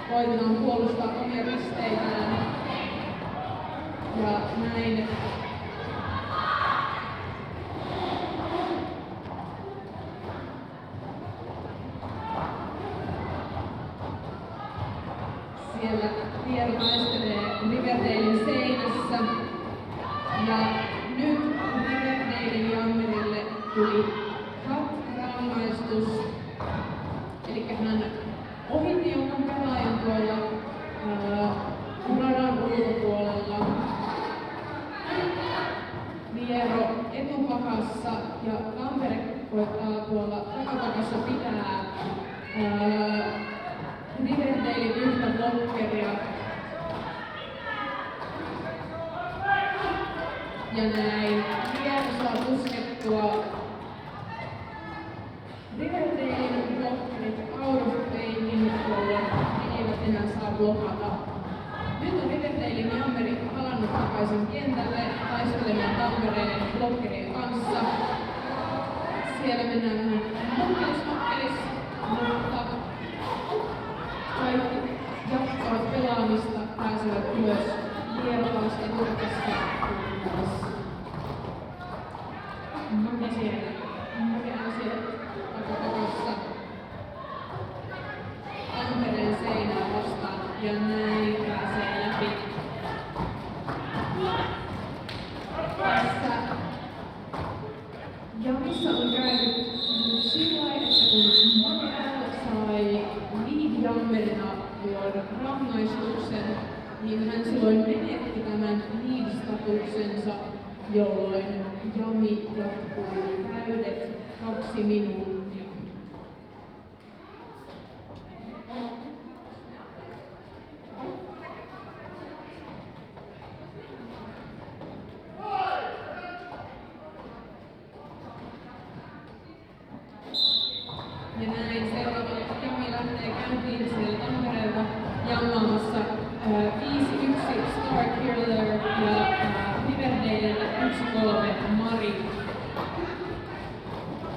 koitetaan puolustaa omia pisteitään. Ja näin. Siellä Piero taistelee Riverdalen seinässä. Ja nyt Riverdalen jammerille tuli rangaistus. Elikkä hän ohitti jonkun pelaajan tuolla radan ulkopuolella. Piero etupakassa ja Tampere koittaa tuolla takapakassa pitää Riverdalen yhtä blokkeria. Ja näin Piero saa puskettua Riverdalen blokkerit out of playhin, jolle he eivät enää saa blokata. Nyt on Riverdalen jammeri palannut takaisin kentälle taistelemaan Tampereen blokkerien kanssa. Siellä mennään vähän nokkelis, mutta kaikki jatkavat pelaamista, pääsevät ylös. Piero taas eturkassa. Make on siellä takapakassa Tampereen seinää vastaan ja näin pääsee läpi. Tässä jamissa on käynyt sillä että kun Make sai lead-jammerina tuon rangaistuksen, niin hän silloin menetti tämän lead-statuksensa, jolloin jami jatkuu täydet 2 minuuttia. Ja näin seuraava jami lähtee käyntiin siellä Tampereelta jammaamassa 5-1 Starkiller ja Riverdalelle 1-3 Mari.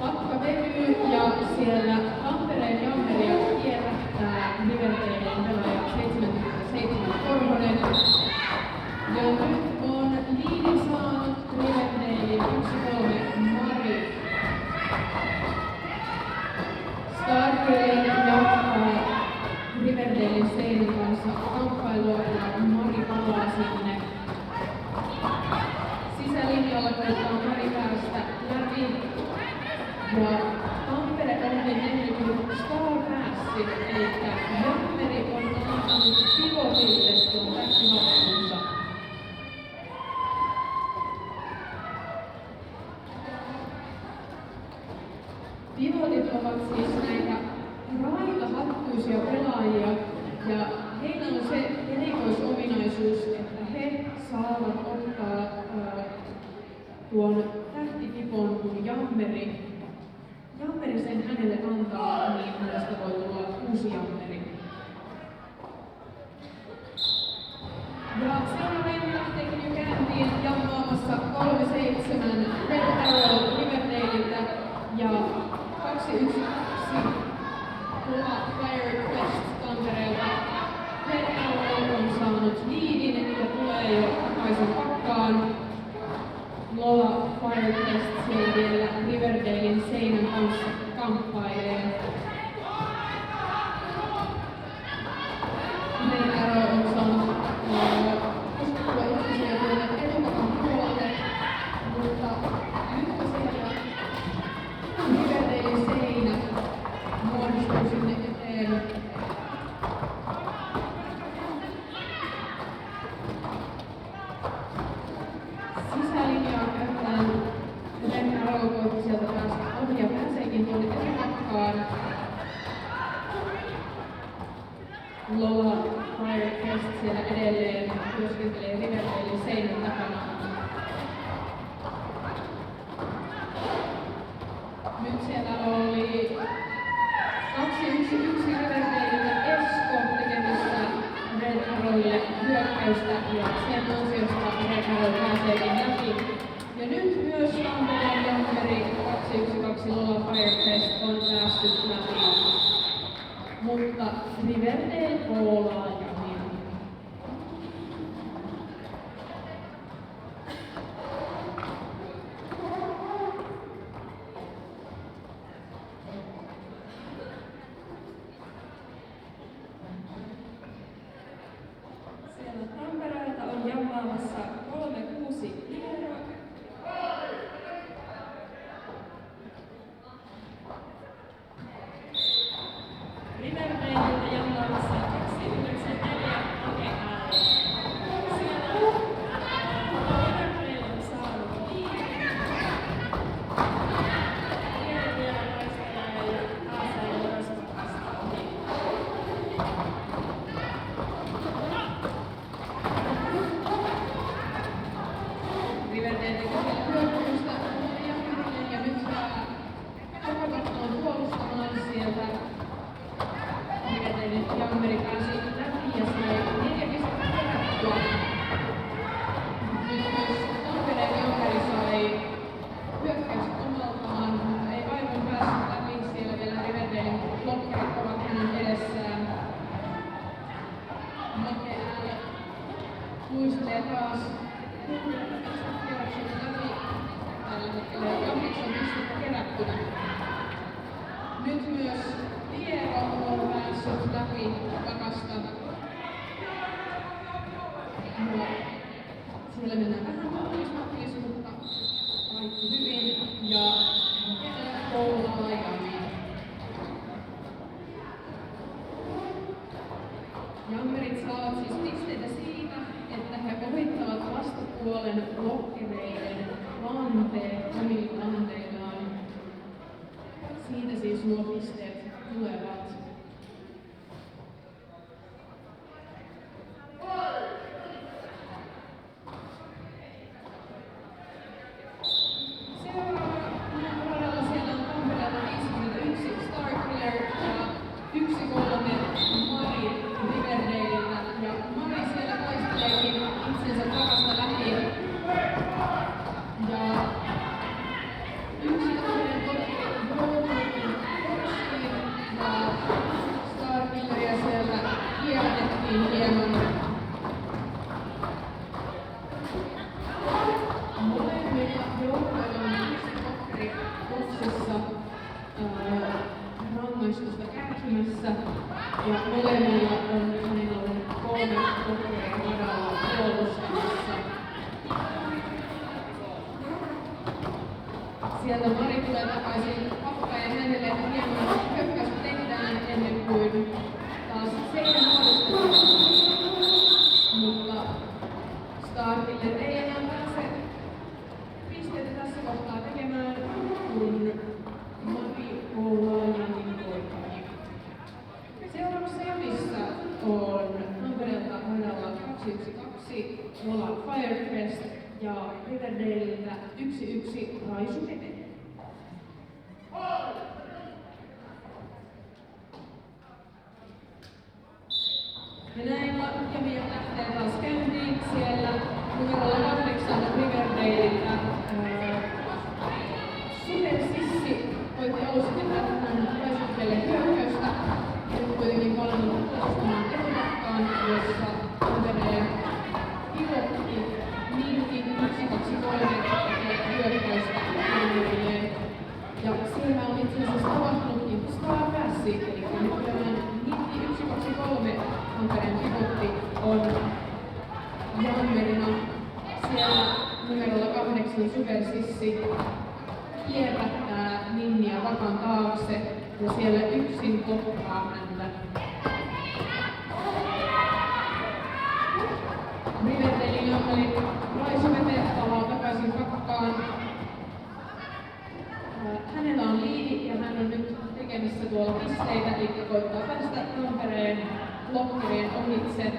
Pakka venyy ja siellä Tampereen jammeria kierrättää Riverdalen pelaaja 77 Korhonen. Ja nyt on liidin saanut Riverdalin 1-3 Mari. Starkiller jatkaa Riverdalen seinän kanssa kamppailua ja Mari palaa sinne. Sisälinjalla koittaa Mari päästä läpi. Ja Tampere onkin tehnyt Star Passin, eli jammeri on antanut pivotille tuon täkkihappunsa. Pivotit ovat siis näitä raitahattuisia pelaajia ja heillä on se erikoisominaisuus, että he saavat ottaa tuon tähtipivon kun jammeri sen hänelle antaa, niin hänestä voi tulla uusi jammeri. Ja seuraava lähteekin jo käyntiin jammaamassa 3-7 Red Arrow Riverdalelta ja 2-1 Fire Quest Tampereelta. Red Arrow on saanut liidin ja tulee jo takaisin pakkaan. Lola Fire Quest siellä vielä Riverdalen seinän kanssa kamppailee. Red Arrow on saanut uskottua ihmisiä tuonne etupakan puolelle, mutta nyt siellä Riverdalen seinä muodostuu sinne eteen. Sisälinjaa käytetään Red Arrow koitti sieltä päästä ohi ja pääseekin tuonne etupakkaan. Lola Fire Quest siellä edelleen työskentelee Riverdalen seinän takana. Nyt siellä oli 2-1 Riverdalelta Esko tekemässä Red Arrowlle hyökkäystä ja sen ansiosta Red Arrow pääseekin läpi. Ja nyt myös Tampereen jammeri 2-1-2 Lola Fire Quest on päässyt läpi. mutta Riverdale koolaa Jamin. Siellä Tampereelta on jammaamassa 3-6 Liero. Riverdaleilta jammaamassa 2-9-4 Ake Ääli. Siellä Riverdale on saanut liian. Liero vielä taistelee ja Aasa ja Joroska vastaa ohi. Riverdale teki hyökkäystä Jammerille ja nyt Takavattoon puolustamaan sieltä. Riverdalen Jammeri pääsi läpi ja sai 4 pistettä kerättyä. Nyt myös Tampereen Jammeri sai hyökkäystä omaltaan. Ei aivan päässyt läpi, siellä vielä Riverdalen blokkerit ovat hänen edessään. Make ääni luistelee taas. Tällä hetkellä 8 pistettä kerättynä. Nyt myös Liero on päässyt läpi takasta. Siellä mennään vähän matkilis, mutta kaikki hyvin. Ja koulaa Jamin. Jammerit saavat siis pisteitä siitä, että he ohittavat vastapuolen blokkereiden lanteet omilla lanteillaan. Siitä siis nuo pisteet tulevat. Seuraavalla siellä on Tampereelta 51 Starkiller ja 1-3 Mari Riverdaleilta. Ja Mari siellä taisteleekin itsensä takasta läpi. Ja yksi toinen blokkeri joutuukin boksiin ja Starkilleria sieltä kierrätettiin hieman. Molemmilla joukkoilla on yksi blokkeri boksissa rangaistusta kärsimässä ja molemmilla on näin ollen 3 blokkeria radalla puolustamassa. Sieltä Mari tulee takaisin pakkaan ja hänelle hieman hyökkäystä tehdään ennen kuin taas seinä muodostetaan. Mutta Starkiller ei enää pääse pisteitä tässä kohtaa tekemään, kun Mari koulaa Jamin voittaa. Seuraavassa Jamissa on Tampereelta radalla 212 Lola Firecrest ja Riverdaleilta 1-1 Raisu Hete. Ja näin Jami lähtee taas käyntiin siellä numerolla 8 Riverdaleilta. Super Sissi voitti alussa tehdä tähän Raisukelle hyökkäystä ja nyt kuitenkin valmiin puolustamaan etutakkaan, jossa Tampereen pilotti Minki 1-2-3 tekee hyökkäystä Jammerille. Ja siellä on itse asiassa tapahtunutkin Star Passi, eli nyt tämän Minki 1-2-3 Tampereen pilotti on Jammerina. Siellä numerolla 8 Super Sissi kierrättää Ninniä vakan taakse ja siellä yksin kohtaa häntä. Riverdalein Jammeri Raisu Hete palaa takaisin pakkaan. Hänellä on liidi ja hän on nyt tekemässä tuolla pisteitä, eli koittaa päästä Tampereen blokkerien ohitse.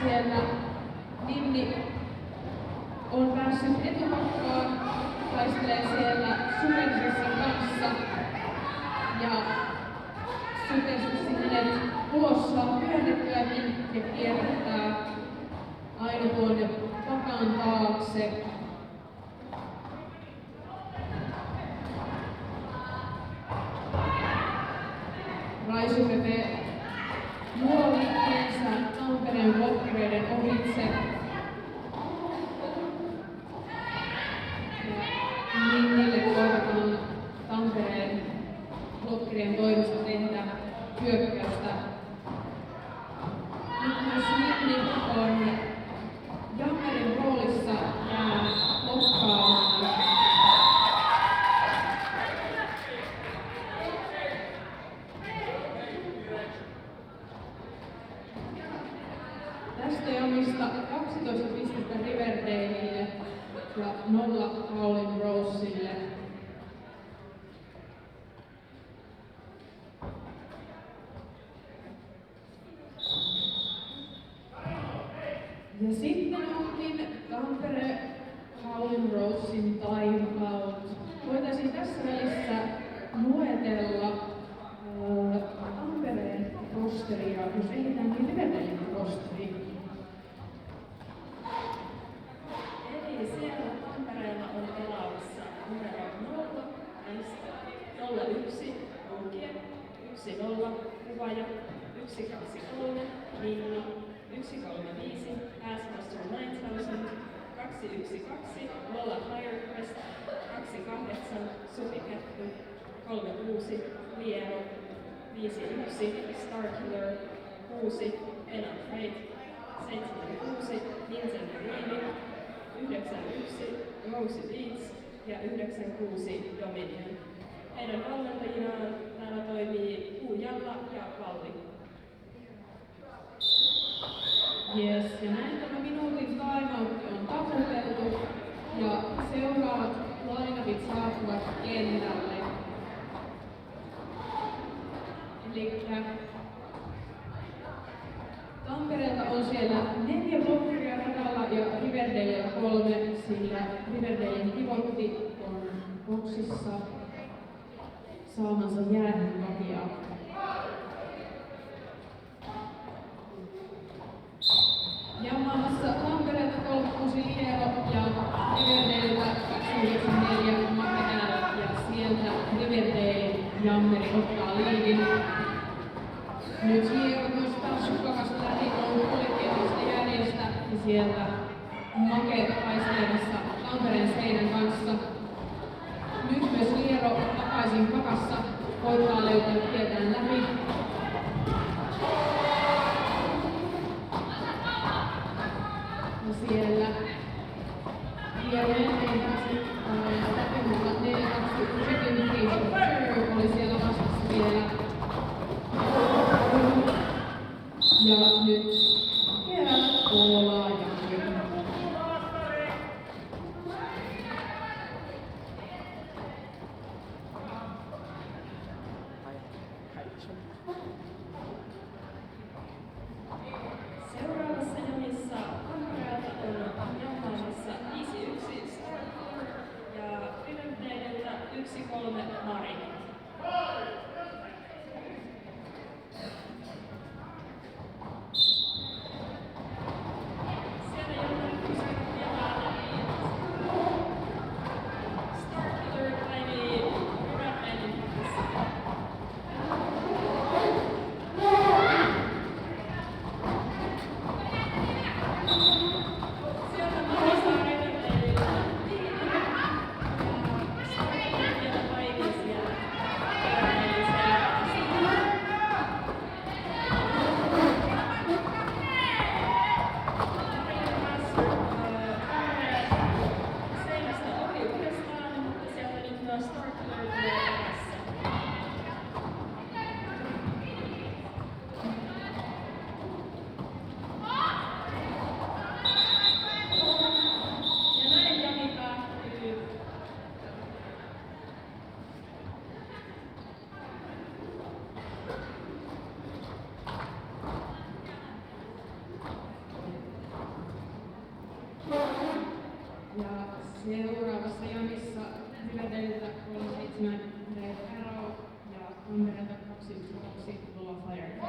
Siellä Ninni on päässyt etupakkaan, taistelee siellä Supersissin kanssa ja Supersissi hänet ulos saa työnnettyäkin ja kierrättää aina tuonne pakan taakse. Raisupepe luo liikkeensä Tampereen blokkereiden ohitse. Ja niille koitetaan Tampereen blokkerien toimesta tehdä hyökkäystä. Nyt myös Minni on Jammerin roolissa jää blokkaamaan. Tästä jamista 12 pistettä Riverdaleille ja 0 Howling Roselle. Ja sitten onkin Tampere Howling Rosein timeout. Voitaisiin tässä välissä luetella Tampereen rosteria, jos ehditään niin Riverdalen rosteriin. Eli siellä Tampereella on pelaamassa numero 0, 01, Lukien, 10, Kuvaja, 123, Minni, 135, Assmaster 9000, 212, Lola Firecrest, 28, Supikettu, 36, Liero, 51, Starkiller, 6, Ena Freight, 76, Nintendo Dreamy, 91, Rosie Beats ja 96 Dominion. Heidän valmentajinaan täällä toimii Puujalla ja Valli. Yes, ja näin tämä minuutin timeout on taputeltu ja seuraavat lainapit saapuvat kentälle. Elikkä Tampereelta on siellä 4 blokkeria radalla ja Riverdalella 3, sillä Riverdalen pivotti on boksissa saamansa jäähyn takia. Jamaamassa Tampereelta 36 Liero ja Riverdalelta 294 Makenää ja sieltä Riverdale Jammeri ottaa liidin. Nyt Liero nostaa sukkakasta lähikoulun kollektiivisesta järjestä ja sieltä Make taistelemassa Tampereen seinän kanssa. Nyt myös Liero takaisin kakassa koittaa löytää tietään läpi. Ja siellä Liero menee läpi, mutta 4-2 second free oli siellä vastassa vielä. Ja nyt kerran Ola ja Seuraavassa jamissa Tampereelta on jamaamassa 5-1 Starkiller ja Riverdalelta 1-3 Mari. Siellä Jammerin pysäköintiä päällä Starkiller painii Riverdalen pakassa. Sieltä Mari saa Riverdalella liidin ja Starkiller vielä painii siellä Riverdalen seinässä. Seinästä ohi uudestaan, mutta sieltä nyt myös Starkiller tulee perässä. Ja näin jami päättyy. ja seuraavassa jamissa Riverdalelta 37 Red Arrow ja Tampereelta 212 Lola Firecrest.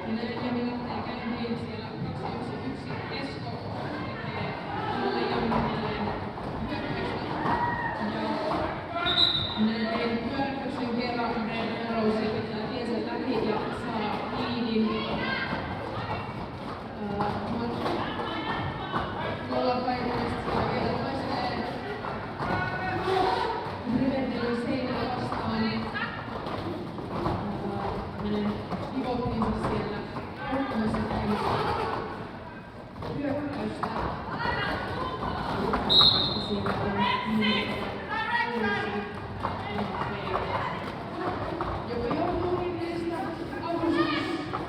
Ja näin Jami lähtee käyntiin siellä 2-1-1 Esko tekee omalle Jammerilleen hyökkäystä. Ja näin hyökkäyksen kerran Red Arrow pitää tiensä läpi ja saa liidin. Lola Paikallista siellä vielä taistelee Riverdelin seinää vastaan. Hänen pivottiinsa siellä auttamassa tekemässä hyökkäystä. Siinä on joka johtuu niistä avustuksistaan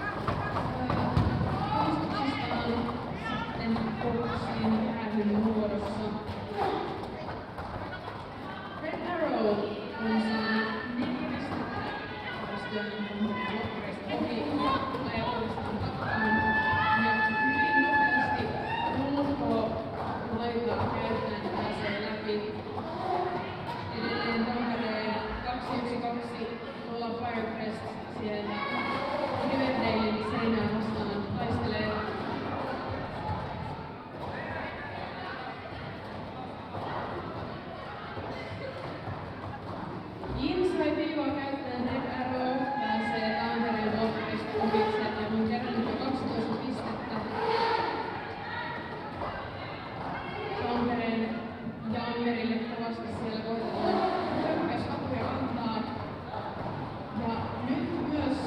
sitten boksiin jäähyn muodossa. Red Arrow on saanut 4 pistettä vastustajan blokkareista ohi ja tulee uudestaan takkaan. Ja hyvin nopeasti ulkolaitaa käyttäen pääsee läpi. Edelleen Tampereen 2-1-2 Lola Firecrest siellä Riverdalen seinää vastaan taistelee. Inside-viivaa käyttäen Red Arrow pääsee Tampereen blokkarista ohitse ja on kerännyt jo 12 pistettä. Tampereen Jammerille kovasti siellä koitetaan hyökkäysapuja antaa. Ja nyt myös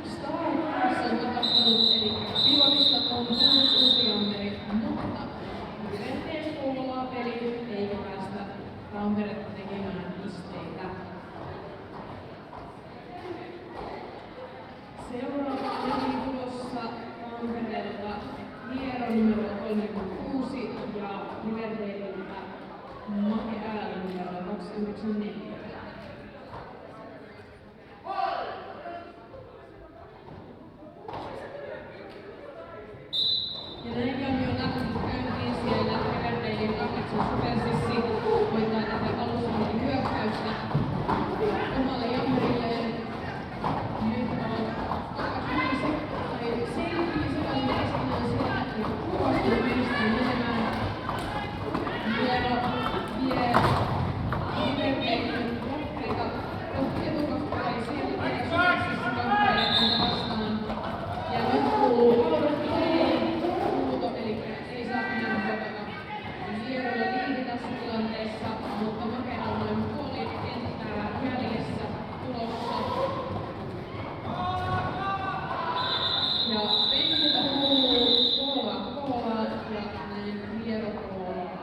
Star Wars on tapahtunut, eli pivotista on tullut uusi Jammeri, mutta Riverteen kuuluvaa peli eikä päästä Tamperetta tekemään pisteitä. Seuraava peli tulossa Tampereelta Hiero numero 36 ja Riverdalelta Make Ääl numero 294. Ja näin Jami on lähtenyt käyntiin siellä Riverdalen 8 supersissi hoitaa tätä alustakin hyökkäystä omalle Jammerilleen. Nyt on selviin sellainen keskenään siellä, että kuvasti pystyy menemään. Hiero vie Riverdalen blokkeita kohti etukakkaa ja siellä tekee supersissi kamppaajia vastaan. Ja nyt kuuluu huuto, eli ei saa enää blokata. Hierolla liiti tässä tilanteessa, mutta Makera on noin puoli kenttää jäljessä tulossa. Ja penkiltä kuuluu koolaa ja näin Hiero koolaa.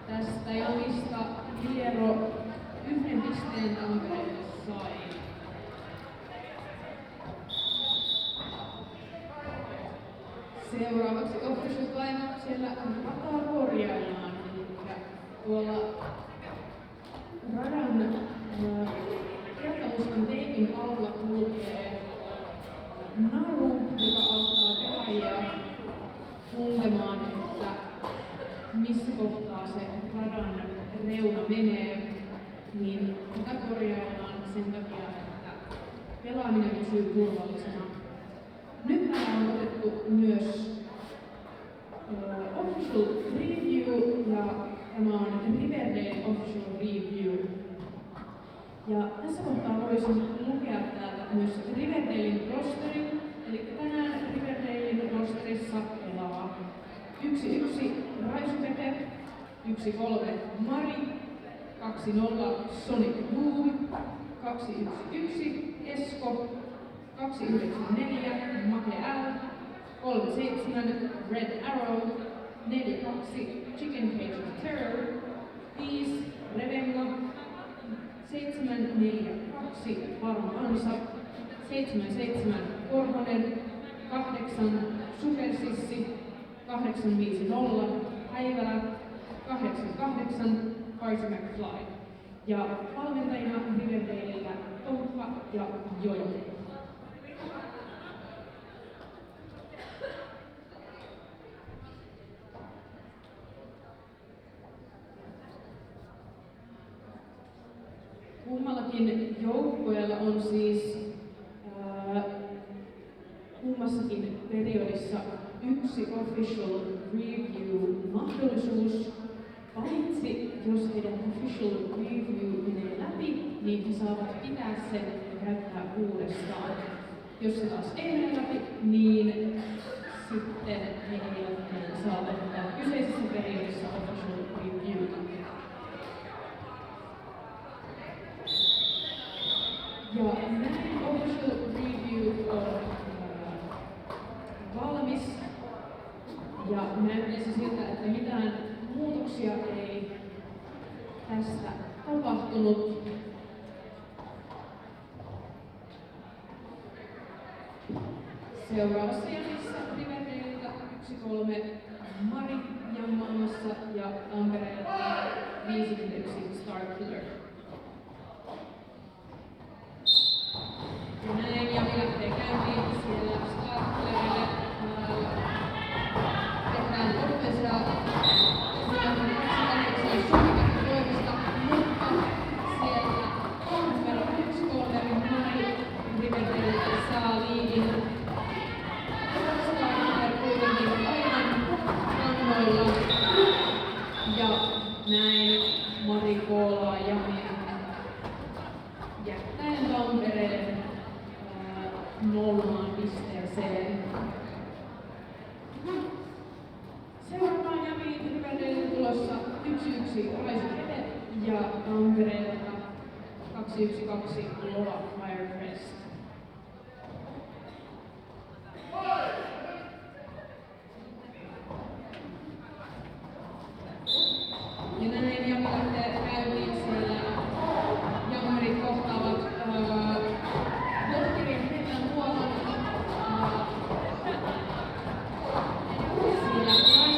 Tästä Jamista Hiero 1 pisteen Tampereelle sai. Seuraavaksi official time siellä rataa korjaillaan. Eli tuolla radan kertamustan teipin alla kulkee naru, joka auttaa pelaajia tuntemaan, että missä kohtaa se radan reuna menee. Niin tätä korjaillaan sen takia, että pelaaminen pysyy turvallisena. Nyt täällä on otettu myös official review ja tämä on Riverdale official review. Ja tässä kohtaa voisin lukea täältä myös Riverdalen rosterin. Eli tänään Riverdalen rosterissa pelaa 1-1 Raisupete, 1-3 Mari, 2-0 Sonic Boom, 2-1-1 Esko, 294 Make Ääl, 37 Red Arrow, 42 Chicken Cage of Terror, 5 Revenga, 742 Varma Ansa, 77 Korhonen, 8 Supersissi, 850 Häivälä, 88 Party McFly. Ja valmentajina Riverdalella Tomppa ja Jojo. Kummallakin joukkueella on siis kummassakin periodissa yksi official review-mahdollisuus. Paitsi jos heidän official review menee läpi, niin he saavat pitää sen ja käyttää uudestaan. Jos se taas ei mene läpi, niin sitten he eivät saa ottaa kyseisessä periodissa official reviewta. Ja näin official review on valmis. Ja näyttäisi siltä, että mitään muutoksia ei tästä tapahtunut. Seuraavassa jaksossa Riverdaleilta 1-3 Mari jammaamassa ja Tampereelta 51 Starkiller. Ja näin Jami lähtee käyntiin siellä Starkillerille. Tehdään offensia toimesta, mutta siellä numero 1 Mari Riverdaleilta saa liidin. Starkiller kuitenkin aivan kannoilla. Ja näin Mari koolaa Jamia jättäen Tampereen nollaan pisteeseen. Seuraavaan Jami Riverdaleille tulossa 1-1 Raisu Kete ja Tampereelta 2-1-2 Loa Firecrest. Ja näin Jami lähtee käyntiin siellä. Jammarit kohtaavat Lokkerin Hennan Huoman. Siinä naistetään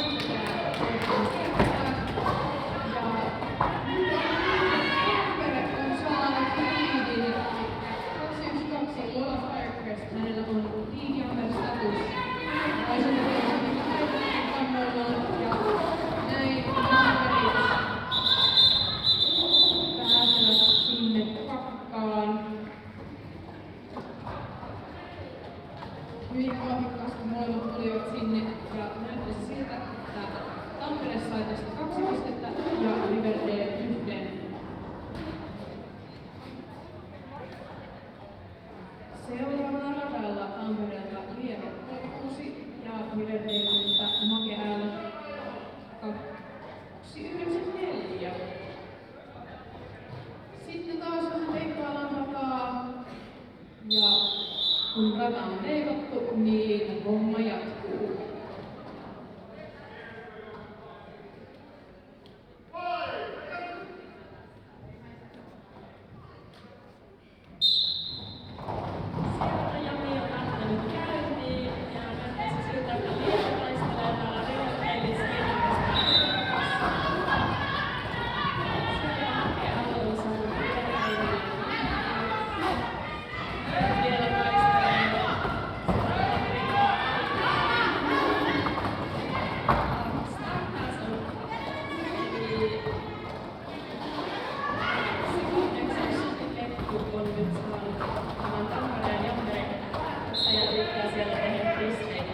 Tampere on saanut liidin 2-1-2 Lola Firecrest. Hänellä on Lead Jammer status. Raisuntetaan kannoillaan ja näin Jammerit pääsevät sinne pakkaan. Hyvin vahvikkaasti molemmat tulivat sinne ja näyttäisi siltä, että Tampere sai tästä 2 pistettä ja Riverdale 1. Seuraavana radalla Tampereelta Liero 6 ja Riverdaleilta Make L 294. Sitten taas vähän teippaillaan rataa ja kun rata on teipattu, niin homma jatkuu. Sieltä Jami on lähtenyt käyntiin ja näyttäisi siltä, että Liero taistelee täällä Riverdaleissa siellä Make L on saanut Riverdaleille vielä taistelee on nyt saanut tämän Tampereen Jammerin päätössä ja yrittää siellä tehdä pisteitä.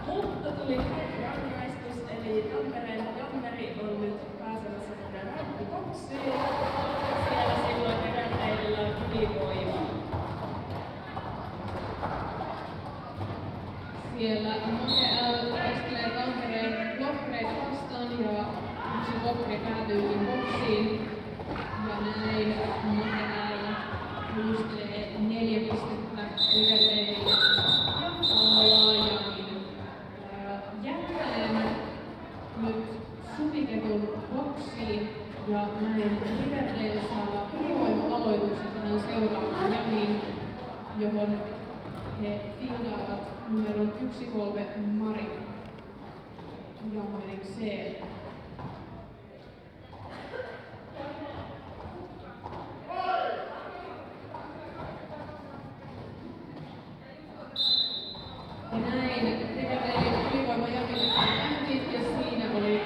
Mutta tuli rangaistus, eli Tampereen Jammeri on nyt pääsemässä tänne rankkuboksiin. Siellä silloin Riverdaleilla on ylivoima. Siellä Make L taistelee Tampereen blokkereita vastaan ja yksi blokkeri päätyykin boksiin. Ja näin Make L muistelee 4 pistettä Riverdaleille ja koolaa Jamin. Jättäen nyt Supiketun boksiin ja näin Riverdale saa ylivoima-aloituksen tähän seuraavaan Jamiin, johon he fiilaavat numeron 1-3 Mari Jammerin C. Ja näin Riverdalein ylivoima Jamille käyntiin ja siinä oli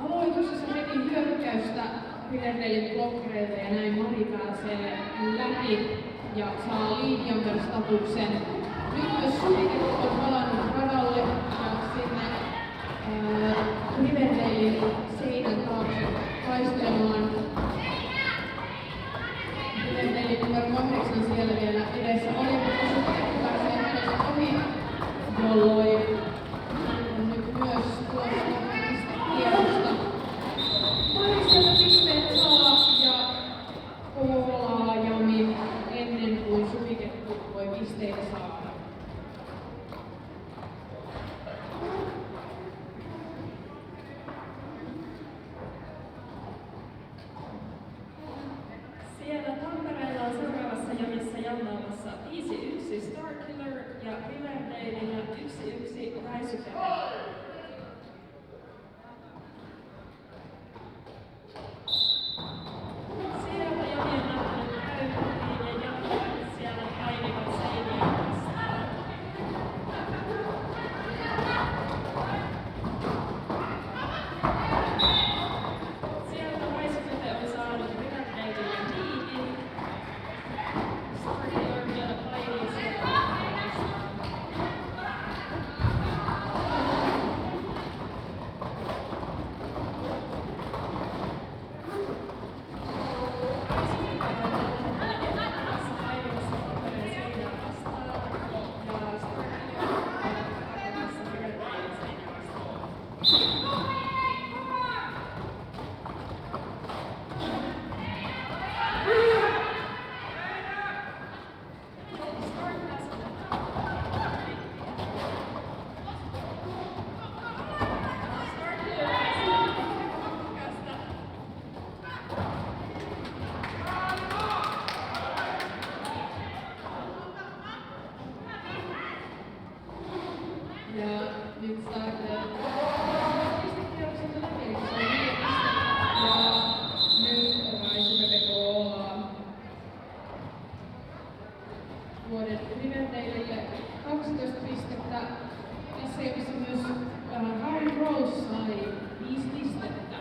aloituksessa heti hyökkäys. hyökkäystä Riverdalen blokkereilta ja näin Mari pääsee läpi ja saa lead jumper statuksen. Nyt myös Suvikettu on palannut radalle ja sinne Riverdalen seinän taakse taistelemaan. Riverdalen numero 8 siellä vielä edessä oli, mutta Suvikettu pääsee hänestä ohi, jolloin on nyt myös tuossa pistekierrosta. Mari sieltä pisteet saa ja koolaa Jamin ennen kuin Suvikettu voi pisteitä saada. Siellä Tampereella on seuraavassa jamissa jannaamassa 5-1 Starkiller ja Riverdalella 1-1 Räisykävely. Sieltä Jami on lähtenyt käyntiin ja jatkavat siellä painivat seiniä vastaan. Sieltä Räisykävely on saanut Riverdalelle liikin. Starkiller vielä painii sieltä vastaan. Ja nyt Starkiller pistekierrokselta läpi, eli se on 4 pistettä. Ja nyt Räisykävely koolaa vuoden Riverdalelle 12 pistettä. Tässä jaksossa myös Harry Rose sai 5 pistettä.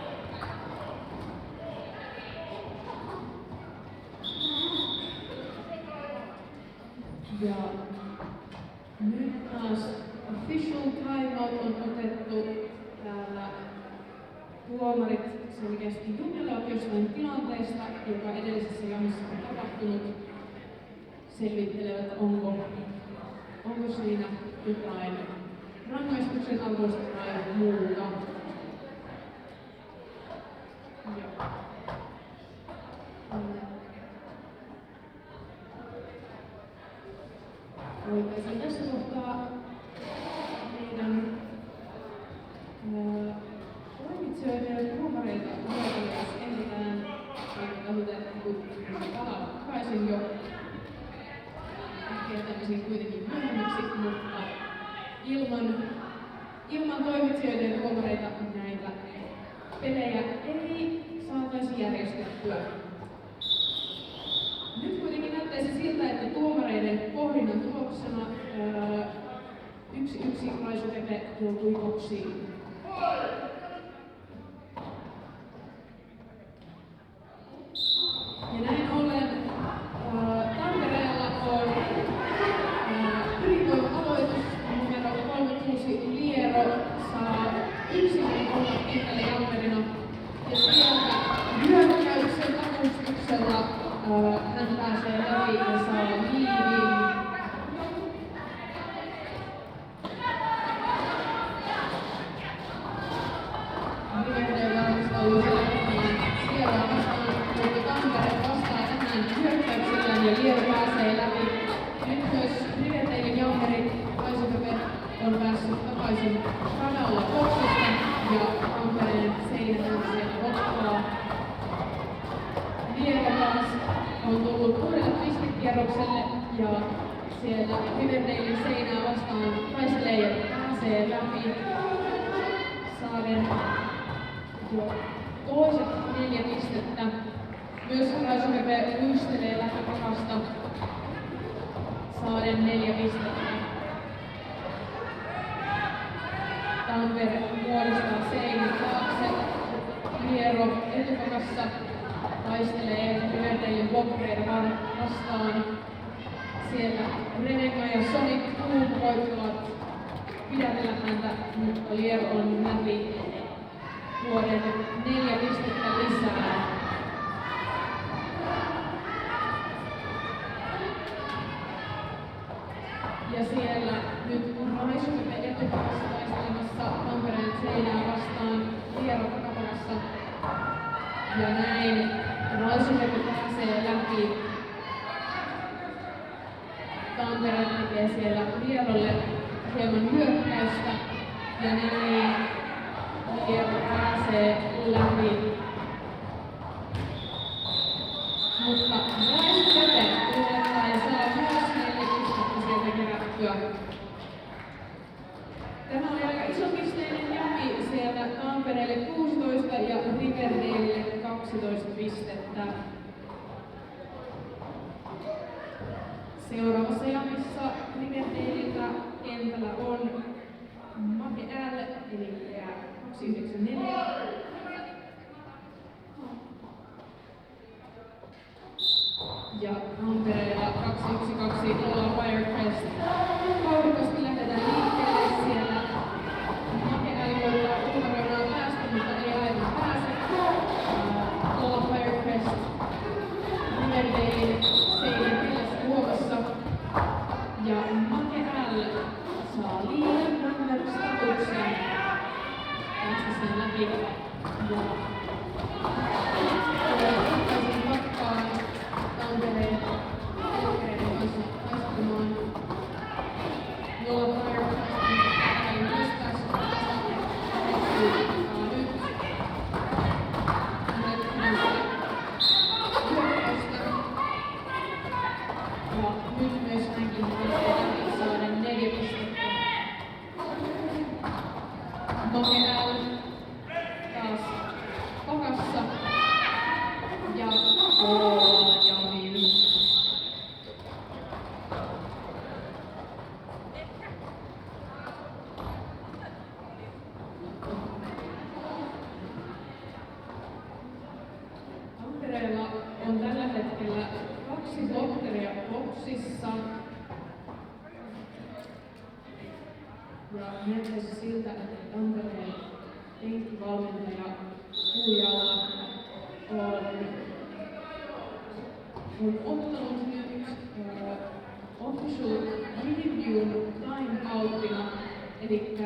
Ja nyt taas official timeout on otettu täällä. Tuomarit selkeästi juttelevat jostain tilanteesta, joka edellisessä jamissa on tapahtunut. Selvittelevät, onko siinä jotain rangaistuksen arvoista tai muuta. Ja. Voitaisiin tässä kohtaa meidän toimitsijoita ja tuomareita luetella, jos ehditään palaa takaisin jo tämmöisiin kuitenkin myöhemmiksi, mutta ilman toimitsijoita ja tuomareita näitä pelejä ei saataisi järjestettyä. Nyt kuitenkin näyttäisi siltä, että tuomareiden pohdinnan tuloksena 1-1 Räisykävely joutui boksiin. Ja näin ollen Tampereella on ylivoima-aloitus numero 36 Liero saa yksinkin olla kentällä jammerina. Ja sieltä hyökkäyksen avustuksella hän pääsee läpi ja saa liivin. Riverdale valmistautuu siellä vastaan, mutta Tampere vastaa tähän hyökkäyksellään ja Liero pääsee läpi. Nyt myös Riverdalen jammerit Räisykävely on päässyt takaisin radalla boksista ja Tampereen seinätön siellä ottaa. Liero taas on tullut uudelle pistekierrokselle ja siellä Riverdalen seinää vastaan taistelee ja pääsee läpi saaden jo toiset 4 pistettä. Myös Räisykävely luistelee lähtöpakasta saaden 4 pistettä. Tampere muodostaa seinän taakse. Piero etupakassa taistelee Riverdalen blokkeria vastaan. Siellä Rebecca ja Sonic Boom koittavat pidätellä häntä, mutta Lier on läpi vuoden 4 pistettä lisää. Ja siellä nyt on Raisupepe etupakassa taistelemassa Tampereen seinää vastaan Liero takapakassa. Ja näin Raisupepe pääsee läpi. Tampere tekee siellä Lierolle hieman hyökkäystä. Ja näin Liero pääsee läpi. Mutta Raisupepe tuottaa ja saa myös 4 pistettä sieltä kerättyä. Tämä oli aika iso pisteinen jami sieltä Tampereelle 16 ja Riverdalelle 12 pistettä. Seuraavassa jamissa Riverdalelta kentällä on Make L, eli 294. Ja Tampereella 212 Firecrest. Vauhdikasti lähdetään liikkeelle siellä. Make L koittaa ulkoreunaan päästä, mutta ei aivan pääse. Tuolla Firecrest Riverdalen seinin pillässä huomassa. Ja Make L saa liian number-statuksen päästä sen läpi. Ja ottaisin pakkaan Tampereen blokkereiden kanssa taistelumaan. Jolla Firecrest ei myös päässyt nyt. Ja nyt myös hänkin pääsee läpi saaden 4 pistettä. Make L taas pakassa. Ja Jamin. Tampereella on tällä hetkellä 2 blokkeria boksissa. Ja näyttäisi siltä, että Tampereen penkkivalmentaja Puujala on ottanut nyt official review timeoutina, eli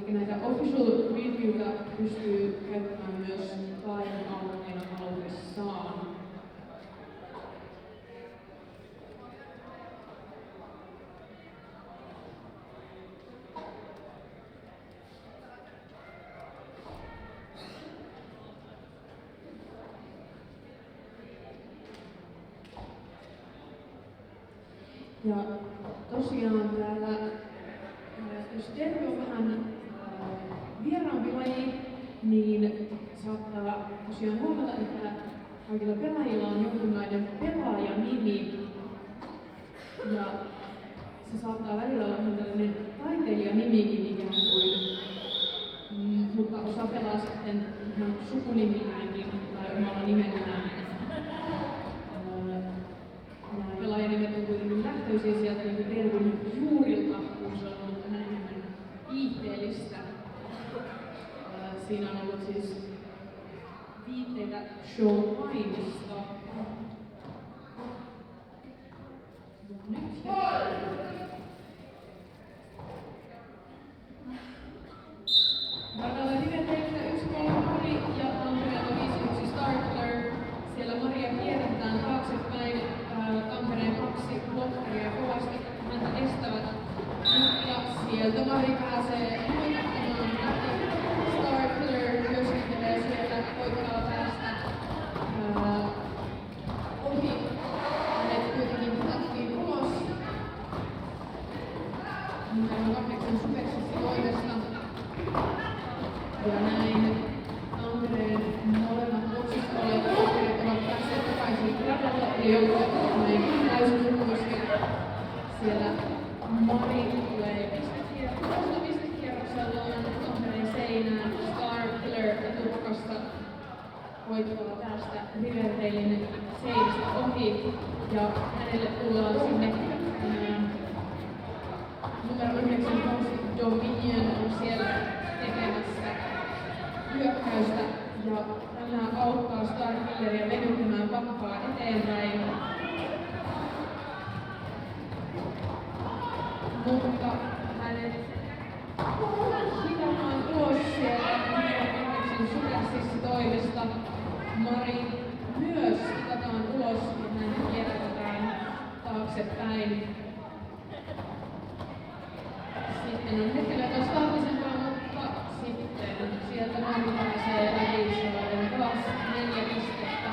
näitä official reviewta pystyy käyttämään myös timeoutina halutessaan. Ja tosiaan täällä, jos termi on vähän vieraampi laji, niin saattaa tosiaan huomata, että kaikilla pelaajilla on jonkunlainen pelaajanimi. Ja se saattaa välillä olla tällainen taiteilijanimikin ikään kuin, mutta osa pelaa sitten ihan sukunimilläänkin tai omalla nimellään. Nämä pelaajanimet on kuitenkin lähtöisiä sieltä termin juurilta, kun se on ollut vähän enemmän viihteellistä. Siinä on ollut siis viitteitä showtimeista. Nyt Radalla Riverdalelta 1-3 Mari ja Tampereelta 5-1 Startler. Siellä Maria kierretään taaksepäin. Tampereen 2 blokkeria kovasti häntä estävät. Ja sieltä Mari pääsee luikattamaan läpi. Startler työskentelee sieltä, koittaa päästä ohi. Hänet kuitenkin hitattiin ulos. Numero 8 Supersista toivesta. Ja näin Tampereen molemmat boksissa olevat blokkerit ovat päässeet takaisin radalle ja joutuvat näin täysin siellä Mari tulee pistekierroksella. koittaa päästä Riverdalein seinistä ohi ja hänelle tullaan sinne numero 96 Dominion on siellä tekemässä hyökkäystä ja tämä auttaa Starkilleria venyttämään pakkaa eteenpäin. Mutta hänet hitamaan ulos sieltä numero 9 Supersissi toimesta. Mari myös hitataan ulos ja hän kierrätetään taaksepäin. Sitten on hetkellä taas tahtisempaa, mutta sitten sieltä Mari pääsee läpi saaren taas 4 pistettä.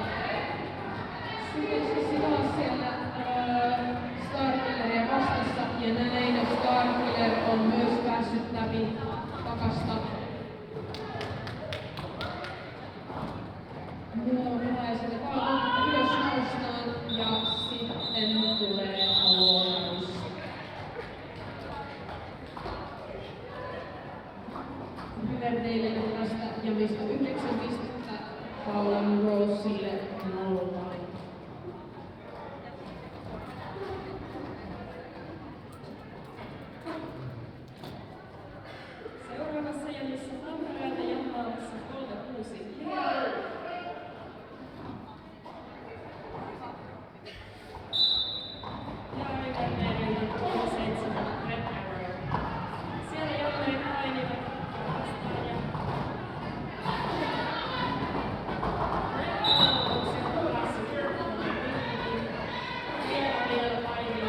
Supersissi taas siellä Starkilleria vastassa ja näin Starkiller on myös päässyt läpi pakasta. Muunalaiselta kautta ylös noustaan ja sitten tulee nuoruus. Riverdalelle tästä jamista 9 pistettä, Paula Roselle 0. Seuraavassa jamissa Tampereelta jammaamassa 36 Lea. Ja Riverdalelta 37 Red Arrow. Siellä jammerit painivat vastaan ja Red Arrow on siellä kovassa Kirkmanin pillikin. Lea vielä painii.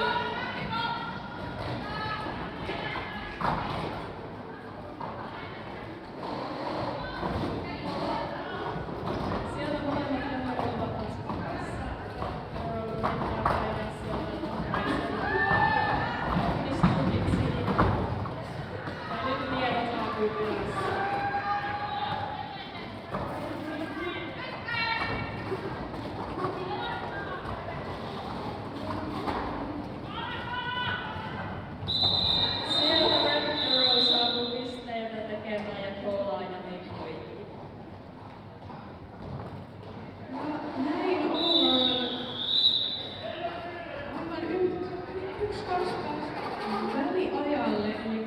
Siellä molemmat jammarit ovat taas pakassa. Arrow yrittää painaa sieltä onnistuneeksi. Ja nyt Lieva saapuu perässä. Sieltä Red Arrow saapuu pisteitä tekemään ja Cola aina hinkui. Näin ollaan aivan yksi kaksi väliajalle, eli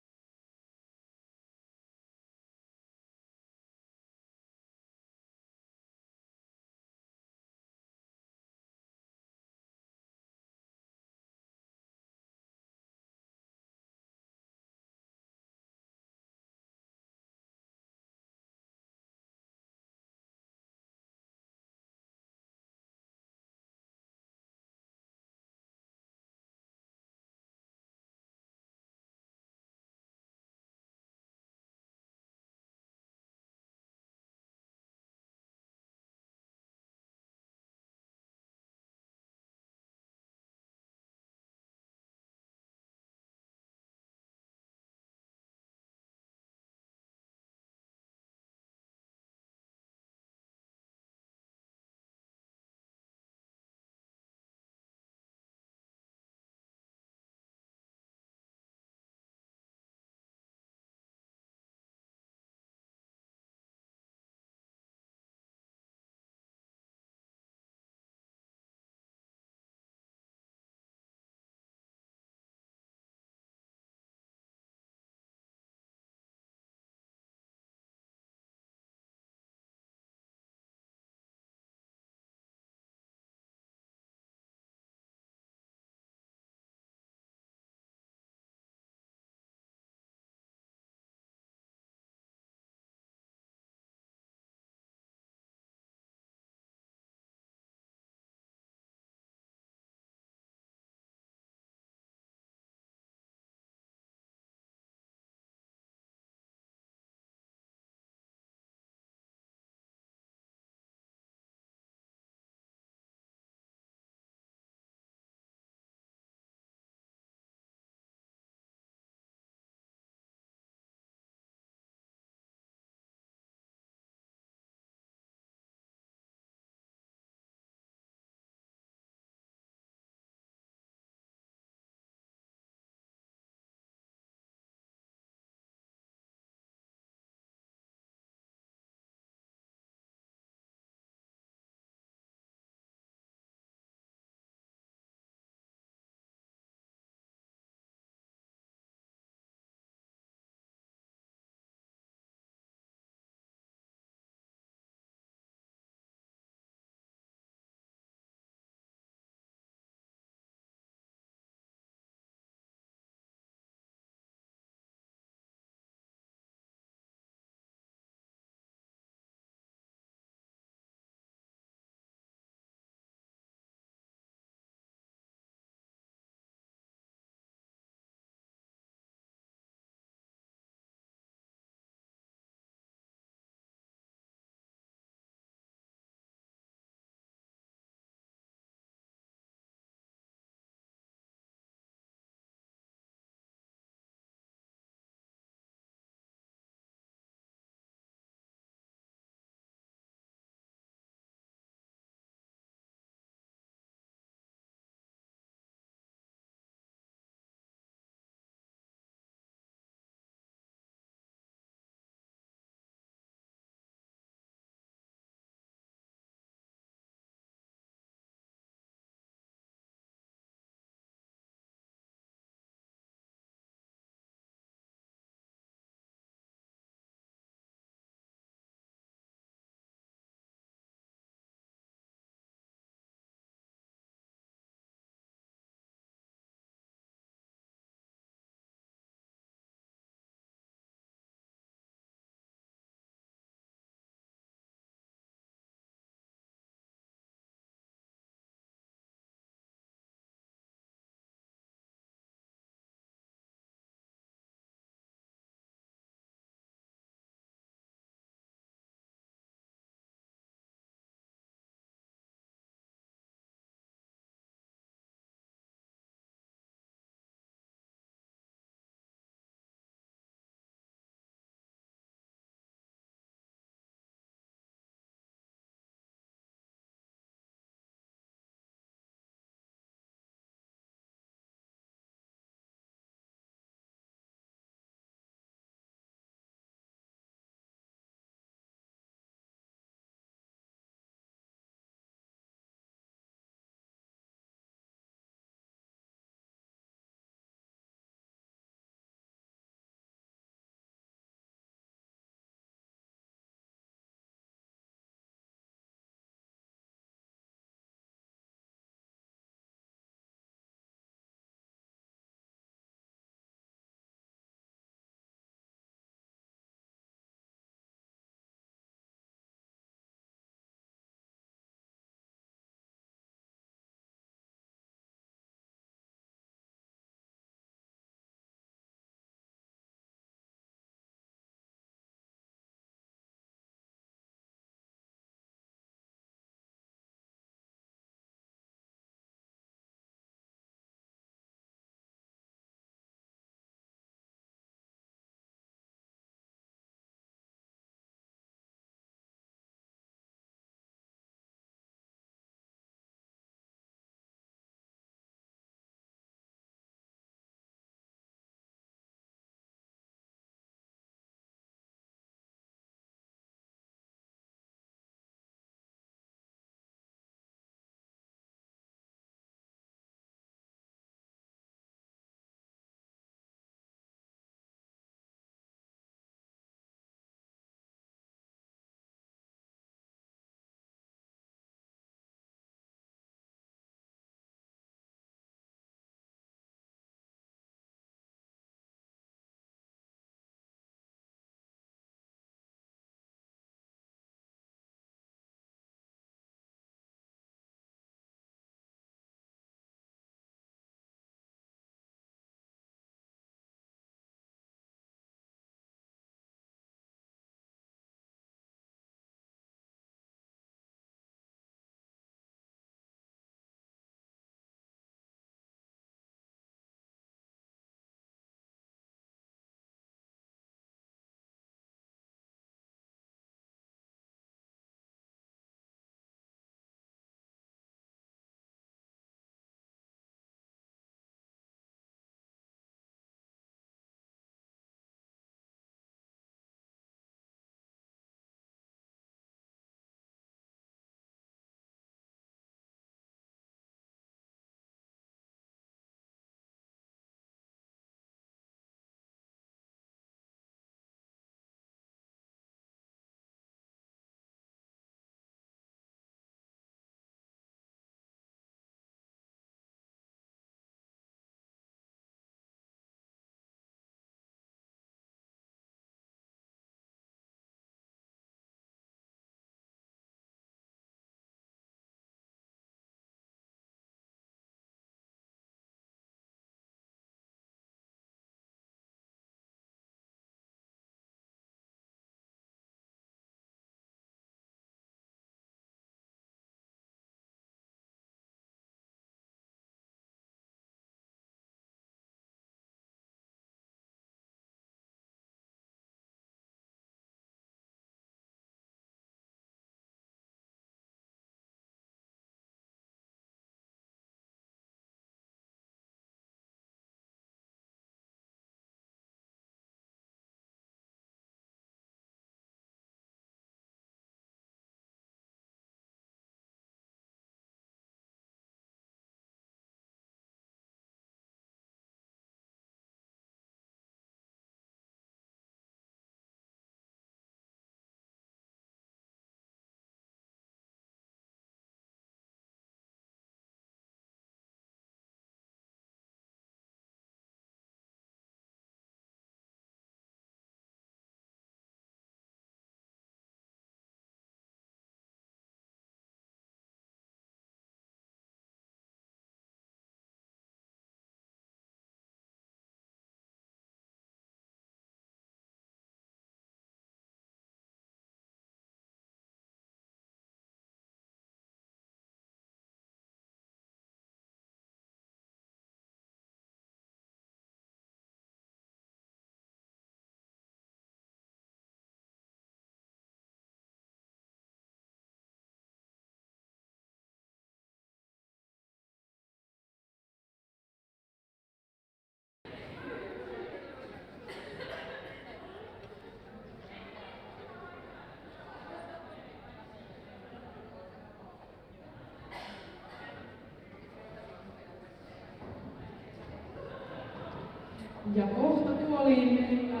Ja kohta tuoliin meillä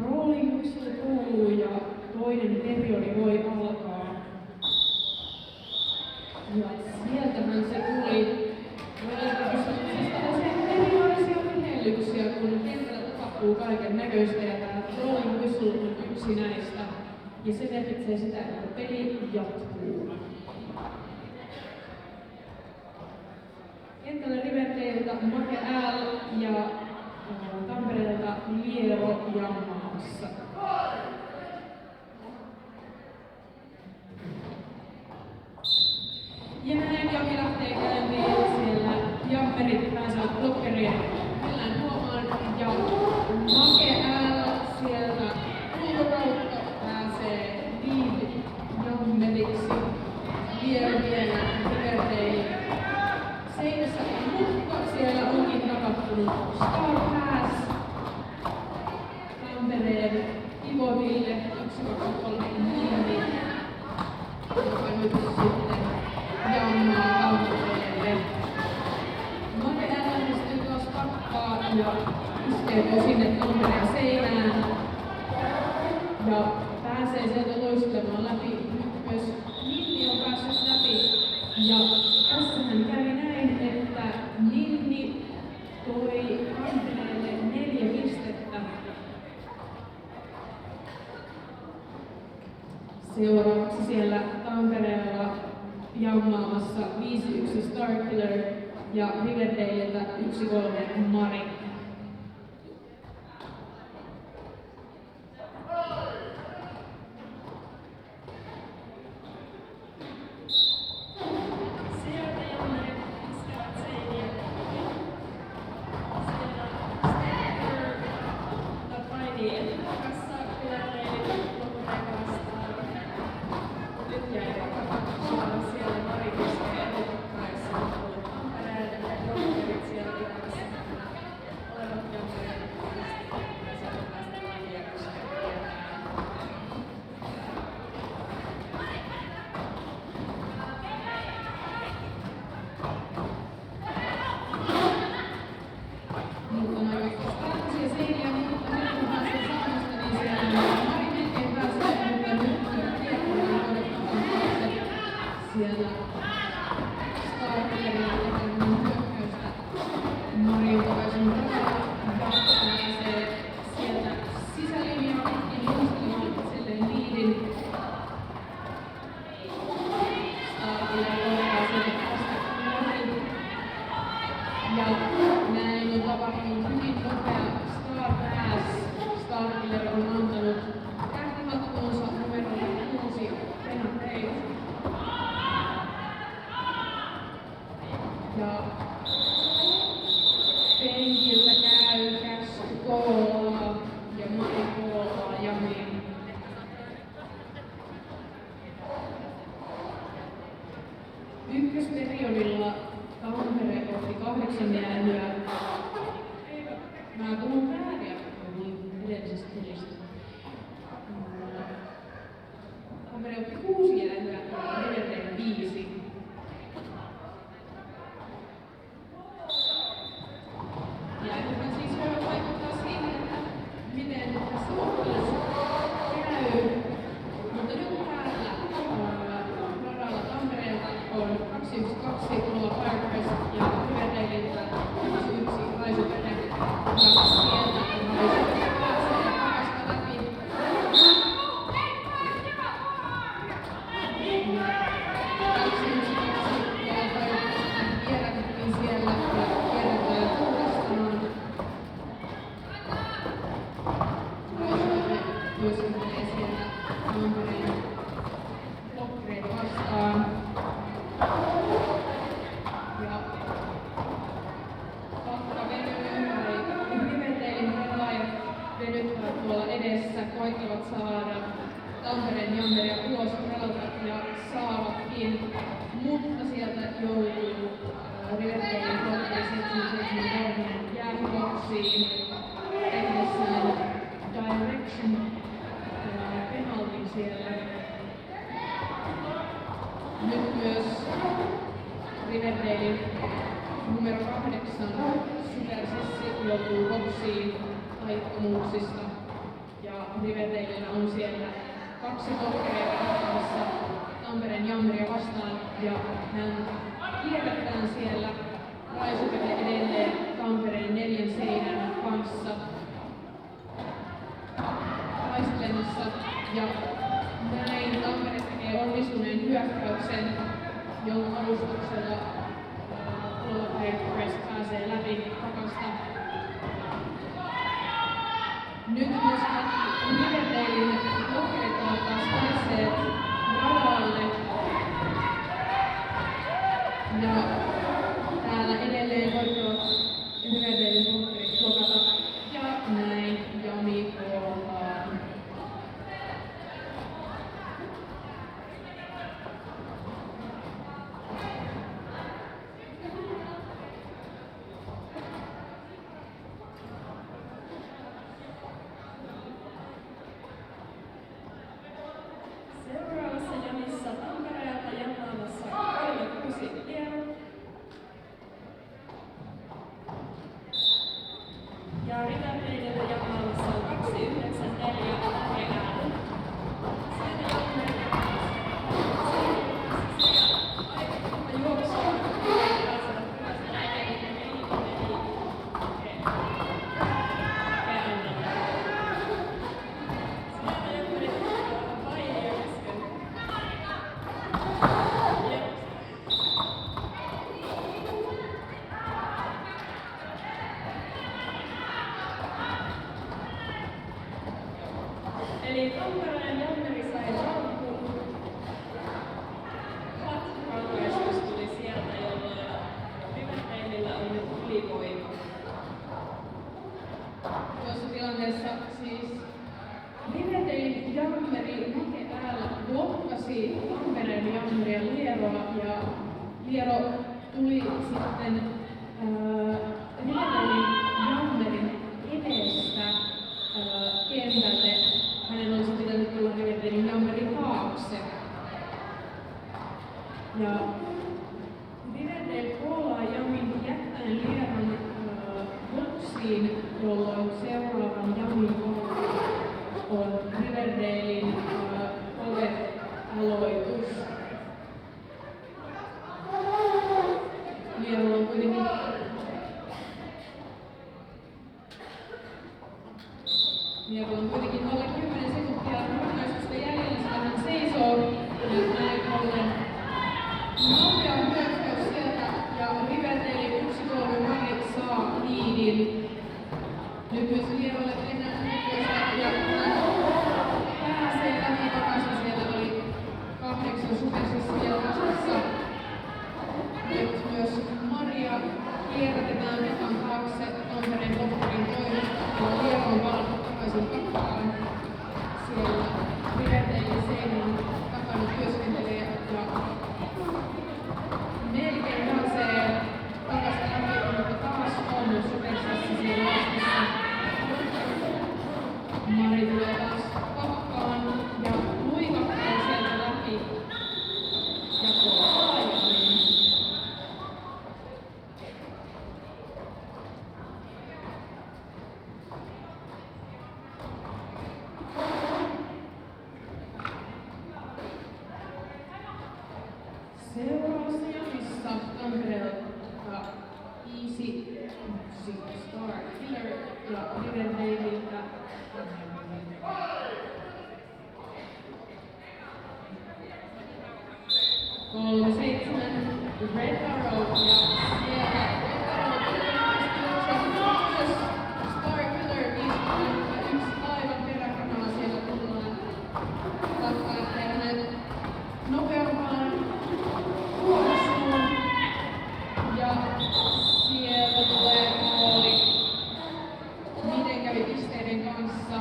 rolling whistle kuuluu ja toinen periodi voi alkaa. Ja sieltähän se tuli. Siis tällaisia erilaisia vihellyksiä, kun kentällä tapahtuu kaiken näköistä ja tää rolling whistle on yksi näistä. Ja se merkitsee sitä, että peli jatkuu. Kentällä Riverteiltä Make L ja Tampereelta Liero Jammahassa. Ja näin Jami lähtee käyntiin siellä. Jammerit pääsevät blokkerien millään huomaan ja Make L sieltä ulkokautta pääsee lead jammeriksi. Liero vielä Riverteille seinässä, mutta siellä onkin tapahtunut Star Pass Tampereen Ivonille 1-2-3 Niemi, joka nyt sitten jammaa Tampereelle. Make L sitten taas pakkaa ja iskeytyy sinne Tampereen seinään ja pääsee sieltä loistelemaan läpi. Nyt myös Ninni on päässyt läpi ja tässähän kävi näin, että Ninni toi Tampereelle 4 pistettä. Seuraavaksi siellä Tampereella jammaamassa 5-1 Starkiller ja Riverdaleilta 1-3 Mari. Siellä Starkillerin tekemään hyökkäystä Mario takaisin pääsee sieltä sisälinjaa pitkin nostelemaan itselleen liidin. Starkiller koittaa sieltä päästä Marin. Ja näin on tapahtunut hyvin nopea Star Pass. Starkiller on antanut tähtihattuunsa numerolle 6 Renate. Ja penkiltä käy Käsky koolaa ja Mari koolaa Jamiin. Ykkösperiodilla Tampere otti 8 jäähyä. Mä puhun vääriä edellisestä pelistä. Tampere otti 6 jäähyä ja Riverdale 5. Ja tämä siis voi vaikuttaa siihen, että miten tässä ottelussa käy. Mutta nyt täällä radalla Tampereelta on 2-1-2 Nolla Parkers ja Riverdaleilta 1-1 Raisuperhe. Ja sieltä Raisuperhe pääsee takaisin läpi. Kierrätettiin siellä ja kierrätään uudestaan. Raisuperhe työskentelee siellä Tampereen blokkereita vastaan. Ja pakka venyy ympäri. Riverdalein pelaajat venyttävät tuolla edessä, koittavat saada Tampereen jammeria ulos radalta ja saavatkin, mutta sieltä joutuu Riverdalein blokkeri 773 jäähyboksiin tehdessään direction penaltin siellä. Nyt myös Riverdalein numero 8 Supersissi joutuu boksiin laittomuuksista. Ja Riverdalella on siellä 2 tokkeria kanssa Tampereen Jammeria vastaan. Ja hän kierretään siellä Raisukelle edelleen Tampereen 4 seinän kanssa taistelemassa. Ja näin Tampere tekee onnistuneen hyökkäyksen, jonka avustuksella Lola Express pääsee läpi takasta. Nyt myös Riverdalen lokkerit ovat taas päässeet radalle. Ja täällä edelleen voittavat Riverdalen lokkerit blokata. Ja näin Jami kuollaan. Seuraavassa jamissa Tampereelta janaamassa 3-6 Liero. Ja Riverdalella janaamassa 2-9-4 Lähiään. Siellä Jammeri aika juoksua pääsevät hyvästä eteenpäin. Eli Tampereen Jammeri sai rankun. Rangaistus tuli sieltä, jolloin Riverdalella on nyt ylivoima. Tuossa tilanteessa siis Riverdalen Jammeri Mäkeläällä blokkasi Tampereen Jammeria Lieroa ja Liero tuli sitten Riverdalen Jammerin edestä kentälle. Hänen olisi pitänyt tulla Riverdalen Jammerin taakse. Ja Riverdale koolaa Jamin jättäen Lieron boksiin, jolloin seuraavan Jamin on Riverdalen aloitus. Lierolla on kuitenkin alle 10 sekuntia rangaistusta jäljellä, sillä hän seisoo ja näin ollen nopea hyökkäys sieltä ja Riverdalen 1-3 Mari saa liidin. Nyt myös Lierolle tehdään hyökkäystä ja pääsee läpi takaisin. Siellä oli 8 Supersissia tasassa. Nyt myös Maria kierrätetään Pekan taakse Tampereen blokkarin toimesta ja Liero on palannut takaisin Pekkaan. Siellä Riverdalen seinän takana työskentelee ja melkein pääsee takaisin läpi, mutta taas on Supersissa siellä vastassa. Mari tulee taas Pekkaan ja luikattaa sieltä läpi ja kohdaa Jamin. Seuraavassa jamissa Tampereelta Easy Star Killer ja Riverdalelta kolme 7 Red Arrow ja siellä Red Arrow myös Star Killer 51 aivan peräkanaa siellä tullaan takkaan hänen nopeampaan juoksuun ja sieltä tulee maali. Miten kävi pisteiden kanssa?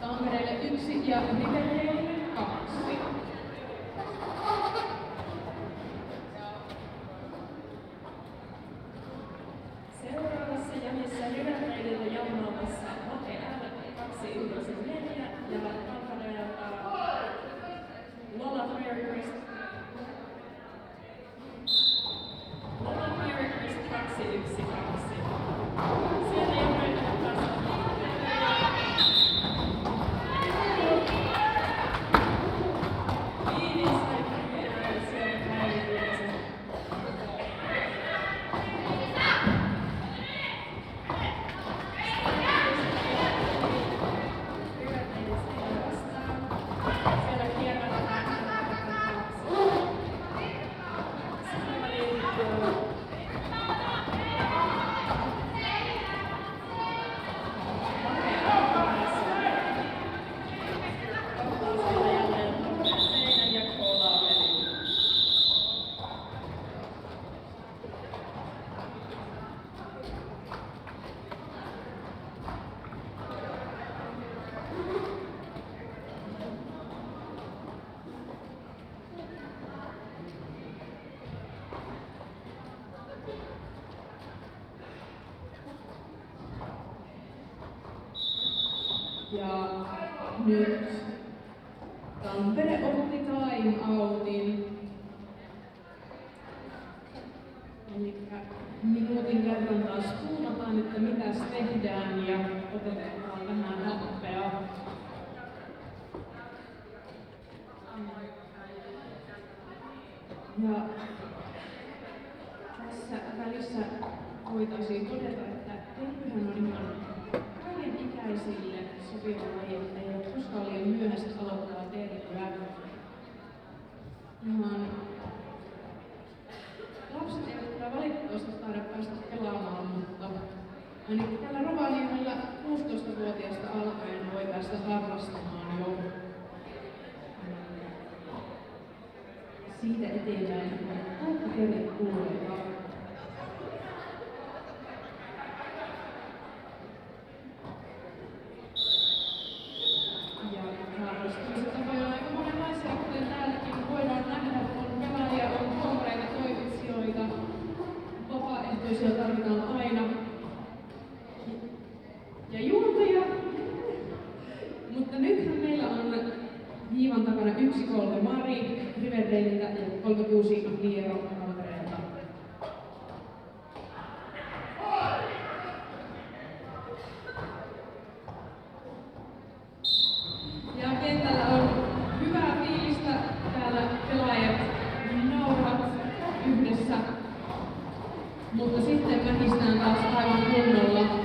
Tampereelle 1 ja Riverdalelle 2. pautin. Eli minuutin verran taas kuumataan, että mitäs tehdään ja otetaan vähän happea. Ja tässä välissä voitaisiin todeta, että terpyhän on ihan kaiken ikäisille sopiva laji, että ei ole koskaan liian myöhäistä aloittaa terpyä. Ihan lapset eivät kyllä valitettavasti taida päästä pelaamaan, mutta ainakin tällä Rovaniemellä 16-vuotiaasta alkaen voi päästä harrastamaan jo. Siitä eteenpäin kaikki tervetulleita. Ja harrastamisen on aika monenlaisia, kuten täälläkin voidaan nähdä, on pelaajia, on tuomareita, toimitsijoita, vapaaehtoisia tarvitaan aina. Ja juontaja. Mutta nythän meillä on viivan takana 1-3 Mari Riverdaleilta ja 36 Liero Tampereelta. Ja kentällä on hyvää fiilistä. Täällä pelaajat nauravat yhdessä. Mutta sitten mähistään taas aivan kunnolla.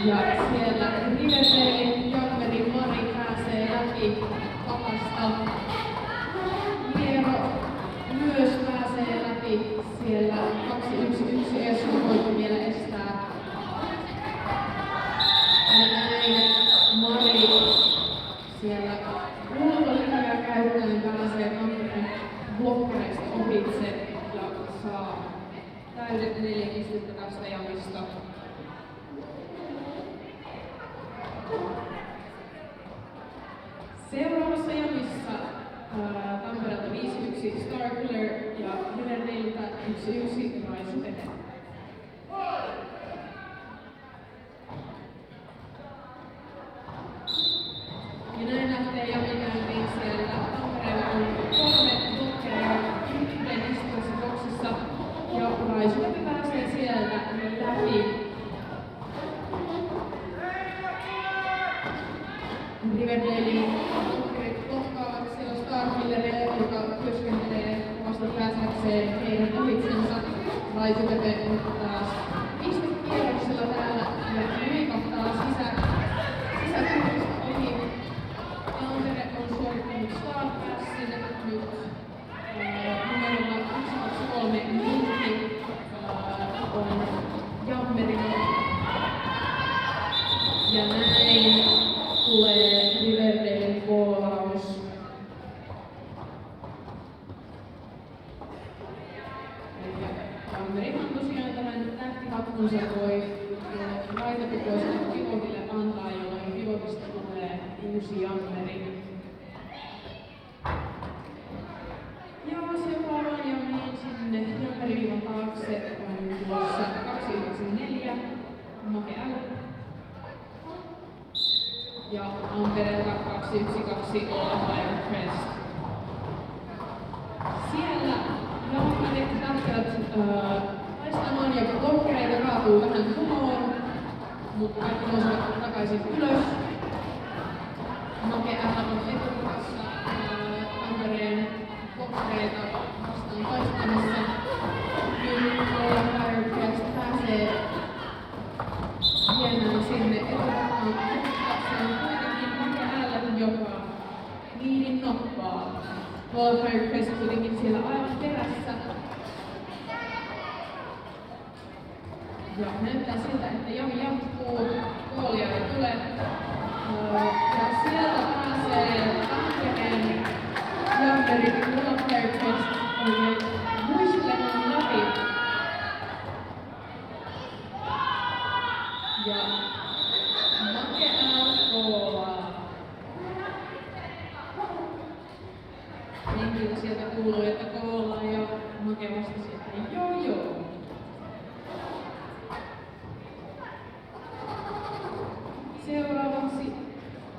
Ja siellä Riverdalein Jammeri Mari pääsee läpi takasta. Liero myös pääsee läpi. Siellä 2-1-1 Esko voitti vielä estää. Ja näin Mari siellä ulkolinjaa käyttäen pääsee Tampereen blokkereista ohitse ja saa täydet 4 pistettä tästä jamista. Seuraavassa jamissa Tampereelta 5-1 Starkiller ja Riverdaleilta 1-1 Raisu Pete. Ja näin lähtee jami käyntiin siellä. Tampereella on 3 blokkeria yhden istuessa boksissa ja Raisu Pete pääsee sieltä läpi. Riverdalein blokkerit kohtaavat siellä Starkilleria, joka työskentelee kovasti pääsekseen heidän ohitsensa. Raisu Pete taas pistekierroksella täällä ja liikahtaa sisätuulista ohi. Tampere on suorittanut startpassin nyt numerolla 1-2-3 Minkki on Jammerilla. Ja näin tulee Riverdalein koolaus. Jammerihan tosiaan tämän tähtihatkunsa voi laitakukoiselle pivotille antaa, jolloin pivotista tulee uusi Jammeri. Ja seuraavaan jamiin sinne Jammeriviivan taakse on tulossa 294 Make L. Ja Tampereelta 212 All Fire Crest. Siellä jalkapallit lähtevät taistamaan ja blokkereita kaatuu vähän tumoon, mutta kaikki nousevat takaisin ylös. Make L on etukurassa Tampereen blokkereita vastaan taistamassa. Nyt All Fire Crest pääsee viemään sinne etukuraan. Joka niiden noppaa. Wildfire Crest kuitenkin siellä aivan perässä. Ja näyttää siltä, että jami jatkuu. Koolia ei tule. Ja sieltä pääsee Tampereen Jammeri Wildfire Crest oikein muistelemaan läpi. Ja Make L koolaa. Henkilö sieltä kuului, että koolaa ja Make vastasi, että joo. Seuraavaksi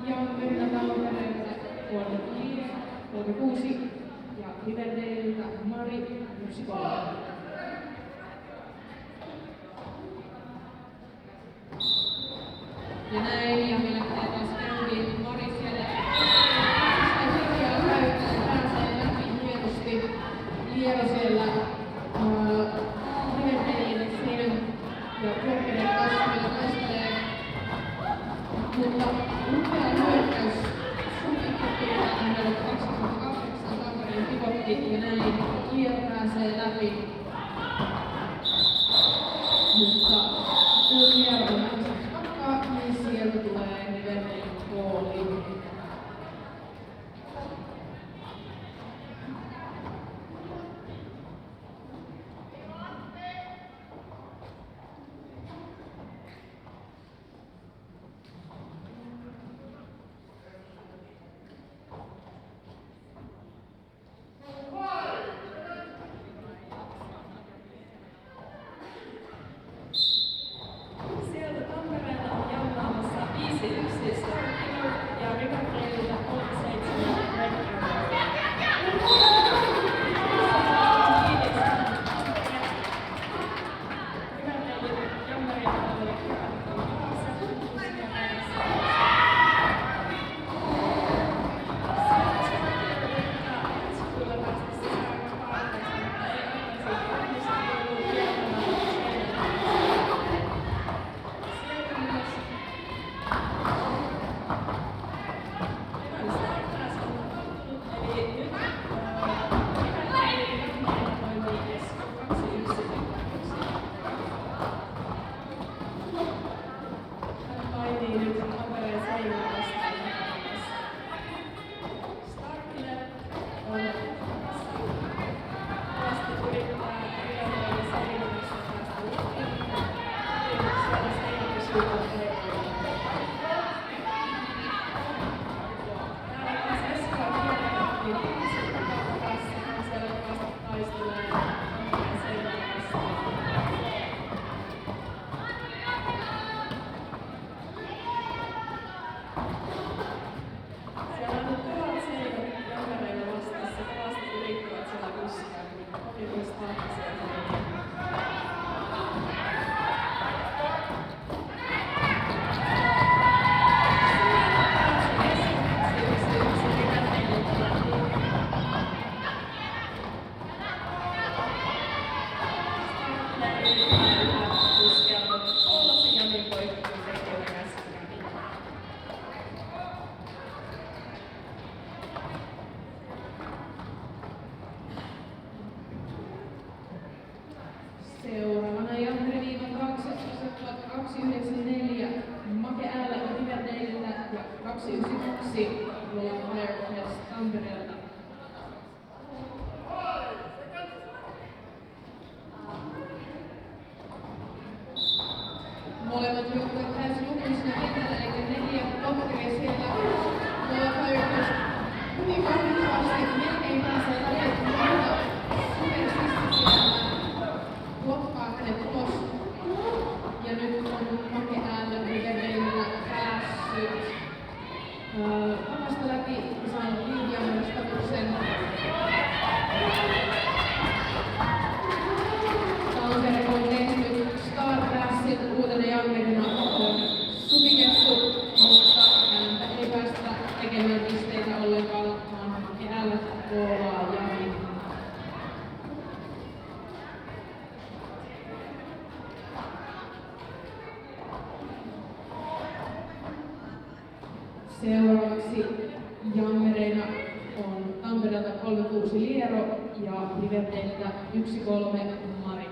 Jammerilla Tampereella 36 ja Riverdaleilta Mari 1-3. Ja näin, ja meillä pitää taas käyntiin Mari siellä. Ja pääsee läpi hienosti. Liero siellä Riverdalein seinän ja blokkeiden kanssa meillä taistelee. Mutta upea hyökkäys Suomi-Kippiä numero 28 Tampereen pivotti ja näin Liero pääsee läpi. Mutta kun Liero on takkaa, niin sieltä tulee Riverdalein goali. Sieltä Tampereella on jauhaamassa 5-1 Starkiller ja Riverdaleilta 3-7 Red Arrow. Riverdalein Jammerin puolella Kyrkän Seuraavana Jammeri -2 asettuvat 2-9-4 Make Äällä Riverdaleilta ja 2-1-1 Roland Fireflies Tampereelta. Molemmat joukkueet täysin lukuisina kentällä, eli 4 blokkeria sieltä. Roland Fireflies hyvin vahvittavasti melkein pääsee läpi, mutta supersisti siellä blokkaa hänet ulos. Ja nyt on Make Äällä Riverdaleilla päässyt omasta läpi ja saanut Liivian statuksen. Tampere on tehnyt Star Passin uutena Jammerina on subikettu, mutta häntä ei päästä tekemään pisteitä ollenkaan, vaan Make Äällä koolaa Jami. Seuraavaksi Jammereina on Tampereelta 3-6 Liero ja Riverdaleilta 1-3 Mari.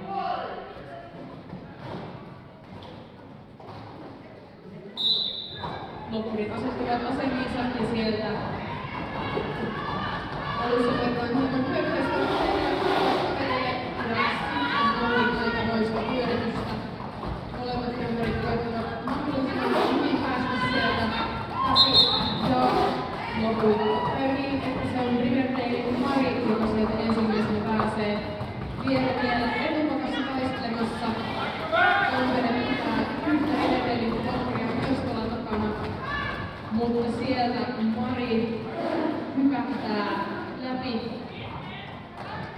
Loppurit asettuvat asemiinsa ja sieltä alussa koetaan hieman hyökkäystä kaverille ja sitten Mari aikamoista hyödytystä. Molemmat Jammerit koettavat mahdollisimman hyvin päästä sieltä ja lopulta käy niin, että se on Riverdalein Mari, joka sieltä ensimmäisenä pääsee vielä etupakassa taistelemassa. Tampere pitää yhtä Riverdalein blokkeria myös tuolla takana, mutta sieltä Mari hypähtää läpi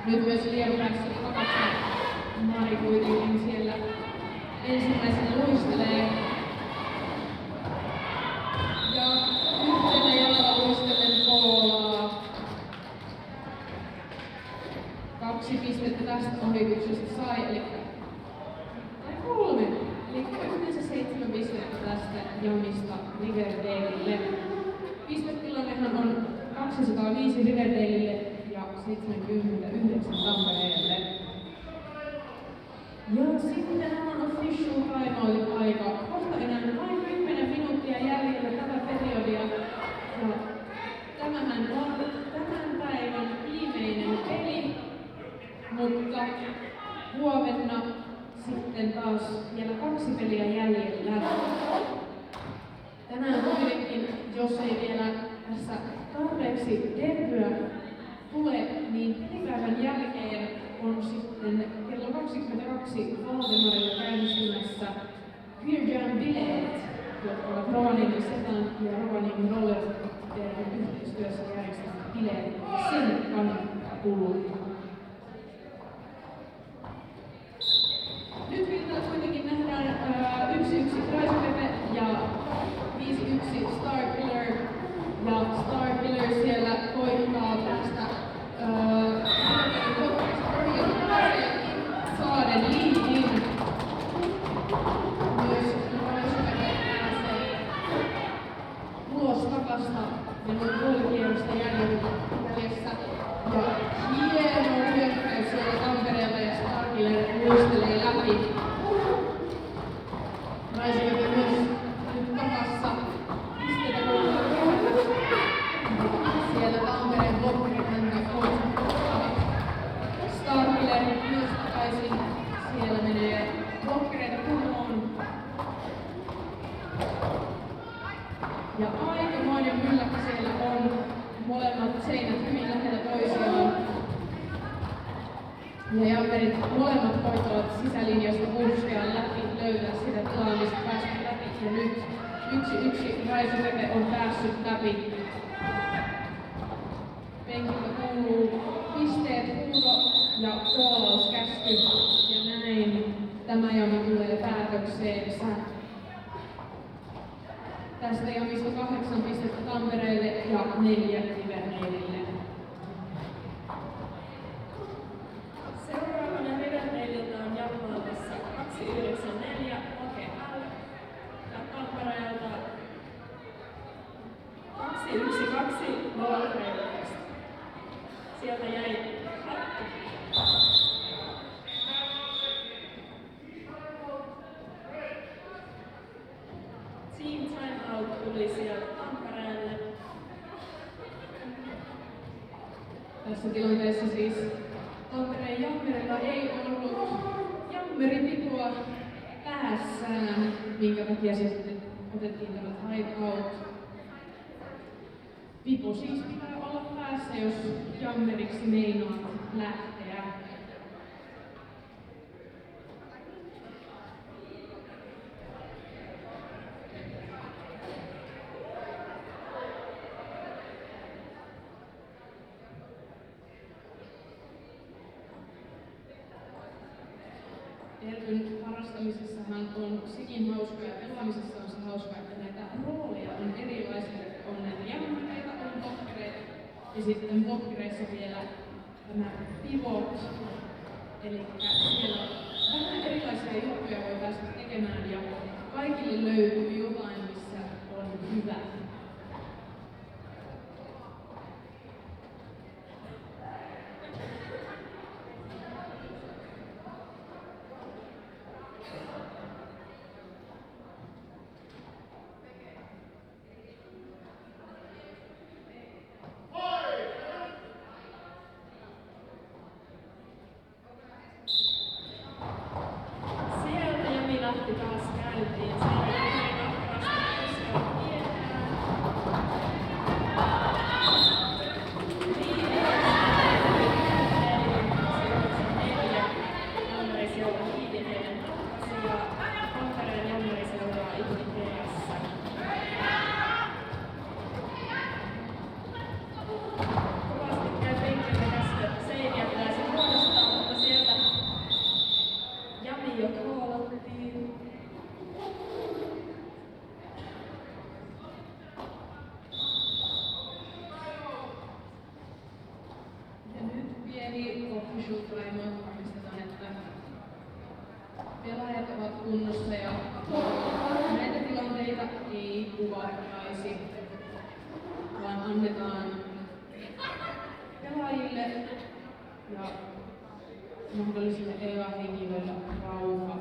Nyt myös liian päässyt takaisin. Mari kuitenkin siellä ensimmäisenä luistelee. Ja yhtenä jalalla luistellen koolaa. 2 pistettä tästä ohituksesta sai, tai 3. Eli yhteensä 7 pistettä tästä jamista Riverdalelle. Pistetilannehan on 205 Riverdalelle ja 79 Tampereelle. Ja sitten on official timeoutin aika. Kohta enää vain 10 minuuttia jäljellä tätä periodia. Ja tämähän on tämän päivän viimeinen peli, mutta huomenna sitten taas vielä 2 peliä jäljellä. Tänään kuitenkin, jos ei vielä tässä tarpeeksi derbyä tule, niin pelipäivän jälkeen on sitten kello 22 Valdemarilla käynnistymässä Queer Jam-bileet, jotka ovat Rovaniemen Setan ja Rovaniemen Roller yhteistyössä järjestämät bileet. Sen kannattaa tulla. Nyt vielä kuitenkin nähdään 1-1 Raisu-Pepe ja 5-1 Starkiller. Ja Starkiller siellä koittaa päästä saaden liikin. Myös Raisu-Pepe pääsee ulos takasta ja noin puolikierrosta jäljessä. Ja hieno hyökkäys siellä Tampereella ja Starkiller luistelee läpi. Raisu-Pepe myös nyt takassa. Pistetä siellä Tampereen blokkerit häntä kohdalla. Starkiller myös takaisin. Siellä menee blokkereita kumoon. Ja aikamoinen mylläkkä siellä on. Molemmat seinät hyvin lähellä toisiaan. Ja Jammerit molemmat koittavat sisälinjasta puskea läpi, löytää sitä tilaa, mistä päästä läpi. Ja nyt 1-1 Raisu-Pepe on päässyt läpi. Penkiltä kuuluu pisteet, huuto ja koolauskäsky. Ja näin tämä jami tulee päätökseensä. Tästä jamista 8 pistettä Tampereelle ja 4 Riverdalelle. Seuraavana Riverdalelta on jammaamassa 294 Oke L ja Tampereelta 212 Valdemarista. Sieltä jäi hattu. Team timeout tuli sieltä Tampereelle. Tässä tilanteessa siis Tampereen Jammerilla ei ollut jammeripipua päässään, minkä takia sitten otettiin tämä timeout. Pipo siis pitää olla päässä, jos jammeriksi meinaa lähteä. Derbyn harrastamisessahan on sekin hauskaa ja pelaamisessa on se hauskaa, että näitä rooleja on erilaisia. On näitä jammereita, on blokkereita ja sitten blokkereissa vielä tämä pivot. Eli siellä on vähän erilaisia juttuja voi päästä tekemään ja kaikille löytyy jotain, missä on hyvä. Sieltä Jami lähti taas käyntiin. Siellä oli 2 koskaan tietää. Eli official timeout varmistetaan, että pelaajat ovat kunnossa ja näitä tilanteita ei kuvattaisi, vaan annetaan pelaajille ja mahdollisille EA-henkilöille rauha.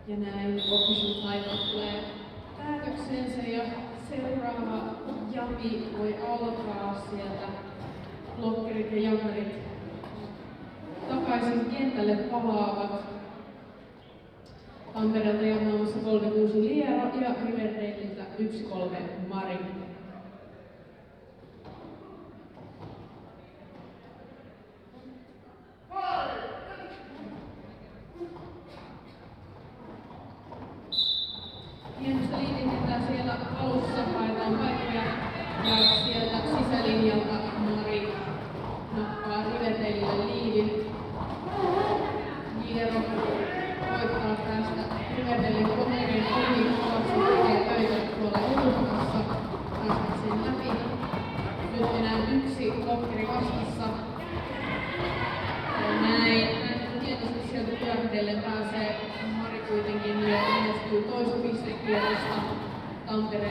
Ja näin official timeout tulee päätöksensä ja seuraava jami voi alkaa sieltä. Blokkerit ja jammerit takaisin kentälle palaavat. Tampereelta jammaamassa 3-6 Liero ja Riverdaleilta 1-3 Mari. Hienosta liikennettä siellä alussa haetaan paikkoja ja sieltä sisälinjalta Mari nappaa Riverdaleille liidin. Liero koittaa päästä Riverdalein blokkerien ohi, Kovasti tekee töitä tuolla ulkomaassa päästäkseen läpi. Nyt enää yksi blokkeri vastassa. Ja näin hienosti sieltä Riverdaleille pääsee. Mari kuitenkin menestyy toista pistekierrosta. Tampere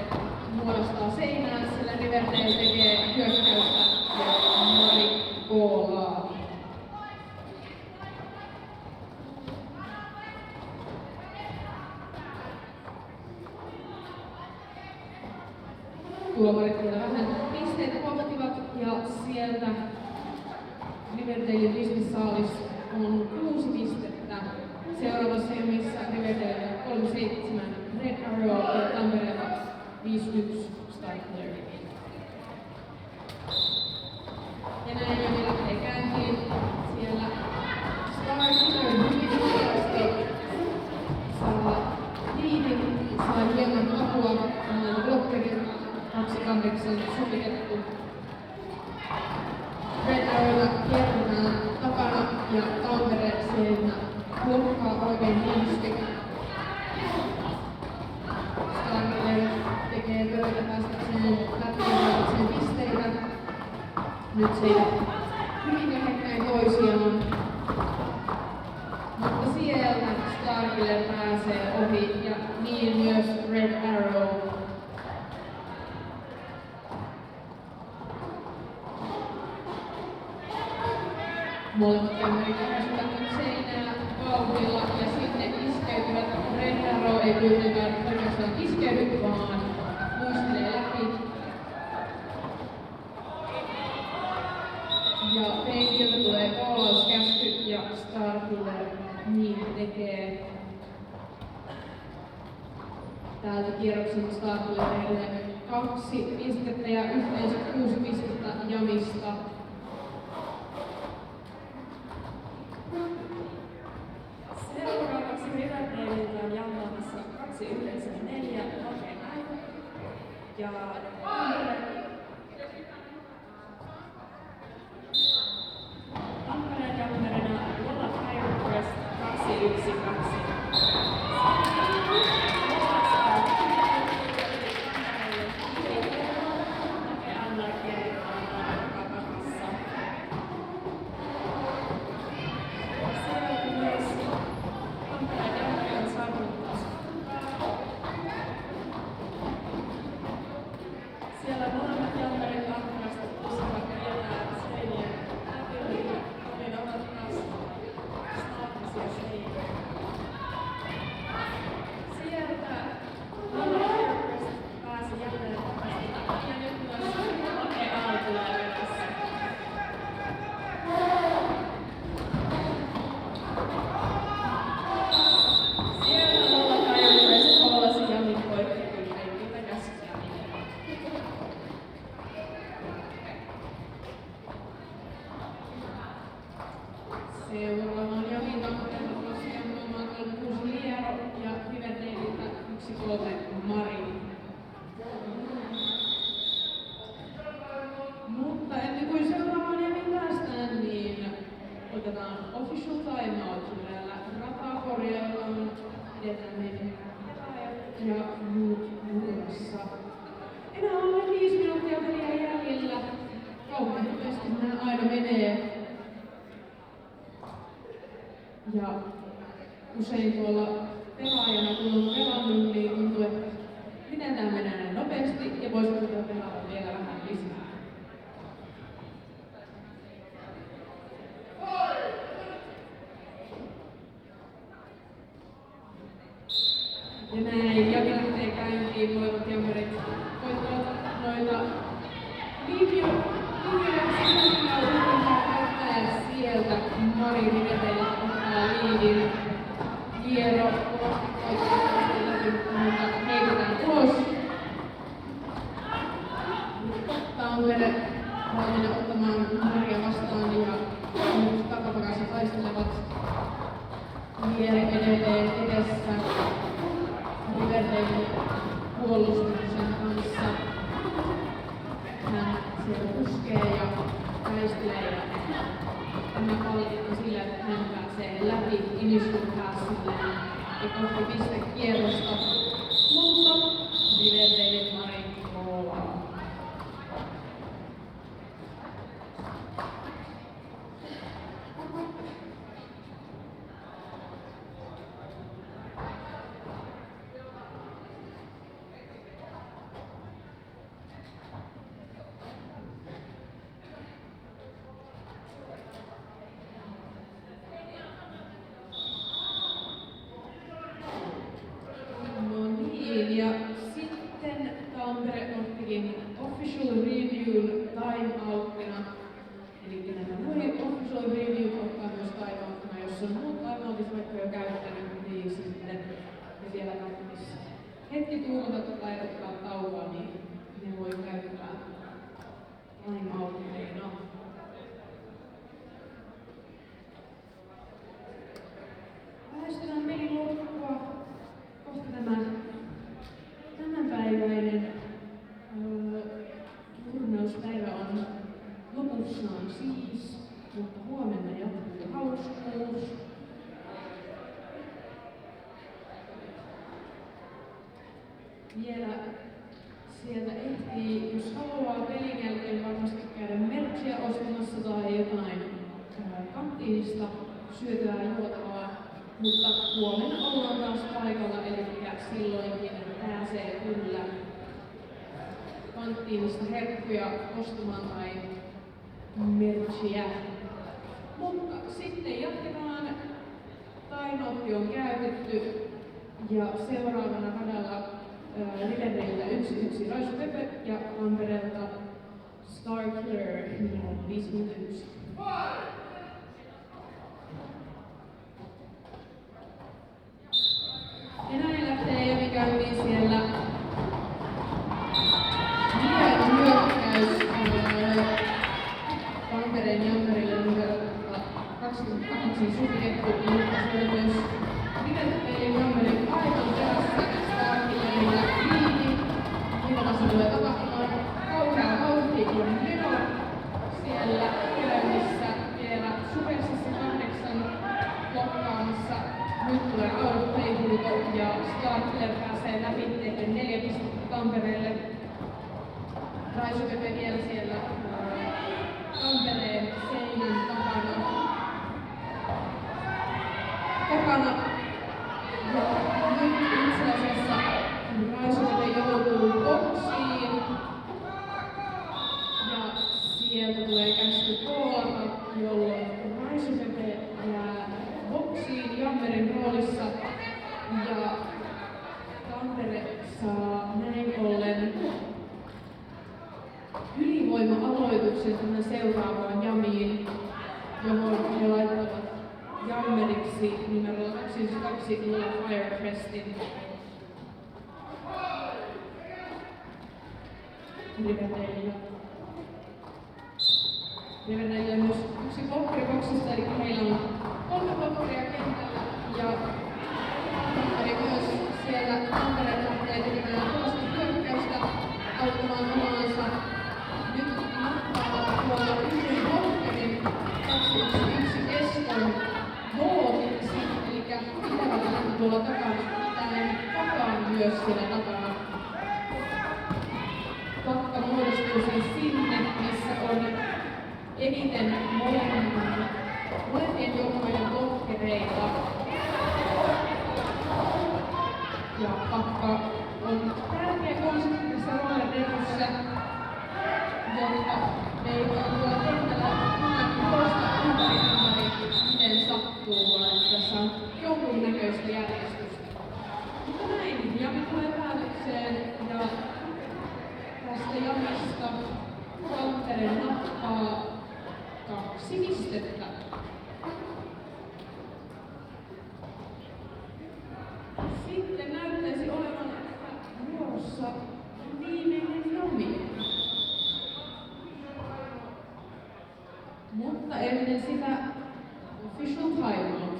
muodostaa seinää, sillä Riverdale tekee hyökkäystä ja Mari koolaa. Tuomarit vielä vähän pisteitä pohtivat ja sieltä Riverdalein pistesaalis on 6 pistettä. Seuraavassa jamissa Riverdale 3-7 Red Arrow ja Tampereella 5-1 Starkler. Ja näin jami lähtee käyntiin. Siellä Starkler hyvin nopeasti saa liidin, saa hieman apua blokkerin 2-8 sopitettu. Red Arrowlla kierretään takana ja Tampere siinä blokkaa oikein niisti. Starkler tekee töitä päästäkseen läpi pisteitä. Nyt se hyvin lähekkäin toisiaan. Mutta sieltä Starkler pääsee ohi ja niin myös Red Arrow. Molemmat jammerit pääsevät nyt seinää vauhdilla ja sinne iskeytyvät. Red Arrow ei kuitenkaan oikeastaan iskeydy, vaan luistelee läpi. Ja penkiltä tulee koolauskäsky ja Starkiller niin tekee. Täältä kierroksen Starkillerille 2 pistettä ja yhteensä 6 pistettä jamista. Seuraavaksi Riverdaleilta on jammaamassa 2-9-4 Lokenai ja Tampereen jammerina Lola Firecrest 2-1-2. Siellä molemmat jammerit ahkerasti pysyvät viemään seinien läpi, niin ovat taas staattisia seiniä. Sieltä Firefest pääsi jälleen takaisin ja nyt myös Ake Aal tulee perässä. Siellä olla Firefest koolasi Jamin poikki, kun ei niitä käskyjä mitään. Seuraavaan Jamin Tampereella tosiaan nuomaan 36 Liero ja Riverdeililtä 1-3 Mari. Mutta ennen kuin seuraavaan Jamin päästään, niin otetaan official timeout, yleensä rataa korjaillaan, edetään meidän ja muut murrassa. Enää on 5 minuuttia peliä jäljellä. Kauan nopeasti nämä aina menee. Ja usein tuolla pelaajana, kun on pelannut, niin tuntuu, että miten tämä menee näin nopeasti ja voisiko tätä pelata vielä vähän lisää. Ja näin Jami lähtee käyntiin, molemmat jammerit koittavat noita linjoja sisällä yrittää käyttää ja sieltä Mari Riveteille ottaa liidin. Liero kovasti koittaa läpi, mutta heitetään ulos. Tampere valmiina ottamaan Maria vastaan ja nyt takatakaisin taistelevat. Liero edelleen edessä. Riverdeilin puolustuksen kanssa. Hän siellä puskee ja taistelee ja tämä palkittaa sillä, että hän pääsee läpi initial passilleen ja kohti pistekierrosta. Mutta Riverdeilin Mari koolaa. Ja sitten Tampere ottikin official reviewn timeoutina. Eli nämä voi official review ottaa myös timeoutina, jos on muut timeoutit vaikka jo käyttänyt, niin sitten ne vielä tarvitsisi hetki tuulata tai ottaa taukoa, niin ne voi käyttää timeoutina. Lähestytään pelin loppua. Kohta tämänpäiväinen turnauspäivä on lopussaan siis, mutta huomenna jatkuu hauskuus. Vielä sieltä ehtii, jos haluaa pelin jälkeen varmasti käydä merchia ostamassa tai jotain kanttiinista syötyä juotavaa. Mutta huomenna ollaan taas paikalla, eli silloinkin pääsee kyllä kanttiinista herkkuja ostamaan tai merchiä. Mutta sitten jatketaan. Timeoutti on käytetty ja seuraavana radalla Riverdeiltä 1-1 Raisu Pepe ja Tampereelta Starkiller 51. Ja näin lähtee Jami käyntiin siellä. Hieno hyökkäys Tampereen jammerille numero 28 Suvikettu, mutta se oli myös Riverdeilin jammerin aivan perässä Starkillerillä kiinni. Mitä se tulee tapahtumaan? Kauhea vauhti kun Nero siellä käynnissä vielä Supersissa 8 blokkaamassa. Nyt tulee outplay-huuto ja Starkiller pääsee läpi tehdä 4 pistettä Tampereelle. Raisu Pepe vielä siellä Tampereen seinän takana. Ja nyt itse asiassa Raisu Pepe joutuu boksiin. ylivoima-aloituksen tähän seuraavaan jamiin, johon he laittavat jammeriksi numero 22 Lula Firecrestin. Riverdale on myös yksi blokkeri boksista, eli heillä on 3 blokkeria kentällä ja myös siellä Tampereen lähtee tekemään tuosta hyökkäystä auttamaan omaansa. Nyt mahtaa tuolla yhden blokkerin 2-1 Eskon goaliksi, eli pitävät tuolla takana takaan myös siellä takana. Pakka muodostuu siis sinne, missä on eniten molempien joukkojen blokkereita. Ja Pakka on tärkeä konsepti tässä roolerdemmossa, jotta me ei voi tuolla kentällä juosta ympäri, miten sattuu, vaan tässä on jonkunnäköistä järjestystä. Mutta näin, jami tulee päätökseen ja tästä jamista Tampere nappaa 2 pistettä. Sitten näyttäisi olevan vuorossa viimeinen jami. Mutta ennen sitä official timeout.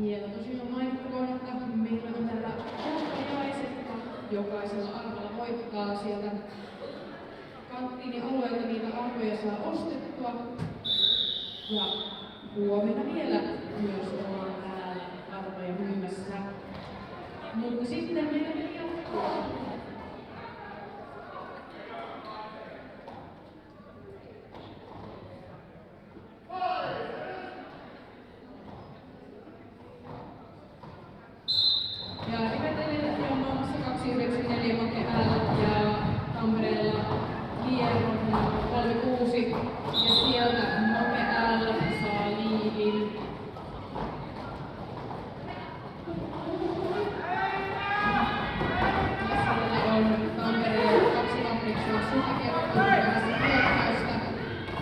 Vielä tosiaan mainittakoon, että meillä on täällä voittajaiset, jokaisella arvolla voittaa sieltä kanttiinialueelta niitä arvoja saa ostettua. Ja huomenna vielä myös ollaan täällä arvoja myymässä. Mutta sitten meillä jatkuu. Ja Riverdalella on muun muassa 294 Make L ja Tampereella Liero 36 ja sieltä Make L saa liidin. Ja siellä on Tampereella 2 Supakerrokkaan hyökkäystä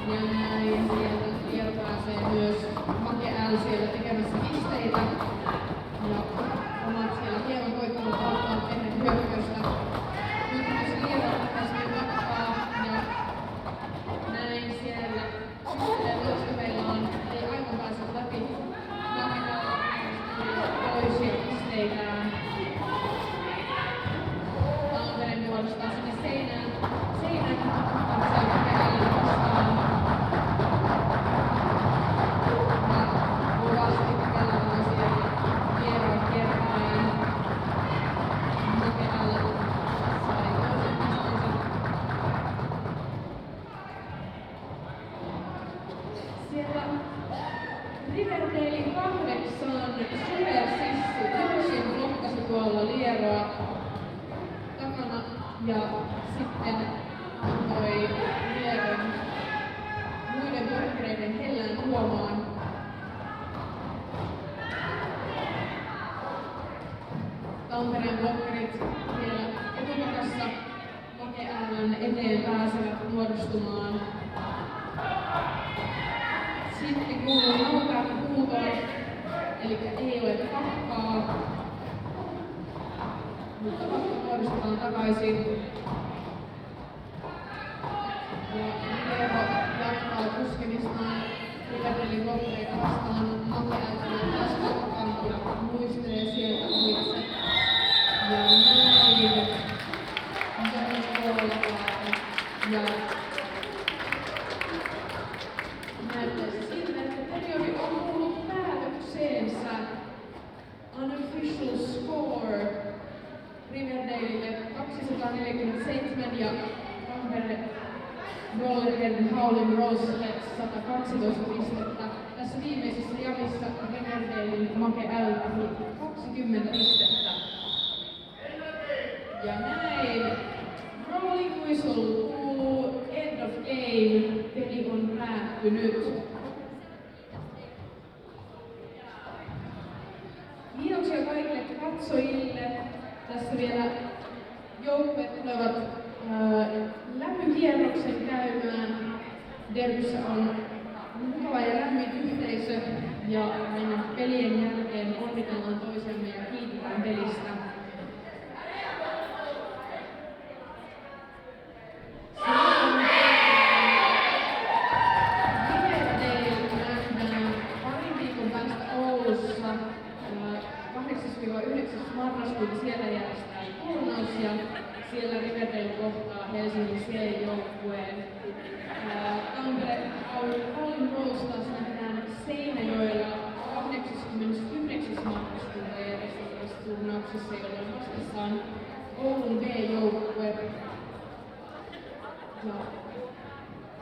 ja näin sieltä Liero pääsee myös Make L siellä tekemässä pisteitä. Ja omat siellä hieman koittanut auttaa ennen hyökkäystä. Nyt myös Liero pääsee takkaa ja näin siellä. Sitten luistaveillaan ei aivan pääse läpi. Nähdään toisia pisteitään. Tampere muodostaa sinne seinään. Katsotaan Pekalin vastaan. Ja kovasti Pekalin siellä. Liero kiertämään. Make L sai toisen pisteensä. Siellä Riverdale 8 Supersissu yksin blokkasi tuolla Lieroa takana ja sitten antoi Lieron muiden blokkereiden hellään tuomaan. Tampereen blokkerit vielä etutakassa Make L:n eteen pääsevät muodostumaan. Sitten kuuluu nautaan huutoon, eli ei ole pakkaa. Mutta pakka muodostetaan takaisin. Ja Liero jatkaa puskemistaan Riverdalin blokkereita vastaan. Make L tulee taas takkaan ja muistelee sieltä ohitse. Ja näin. Ja näyttäisi siltä, että periodi on tullut päätökseensä. Unofficial score Riverdalelle 247 ja Tampere Rollerhead Howling Roselle 112 pistettä. Tässä viimeisessä jamissa Riverdalen Make L 20 pistettä. Ja näin rolling whistle kuuluu, end of game, peli on päättynyt. Kiitoksia kaikille katsojille. Tässä vielä joukkueet tulevat läpykierroksen käymään. Derbyssä on mukava ja lämmin yhteisö ja aina pelien jälkeen onnitellaan toisemme ja kiitetään pelistä. Marraskuuta siellä järjestetään turnaus ja siellä Riverdale kohtaa Helsingin C-joukkueen. Tampere All Rolls taas nähdään Seinäjoella 89. marraskuuta järjestettävässä turnauksessa, jolloin vastassaan Oulun B-joukkue. Ja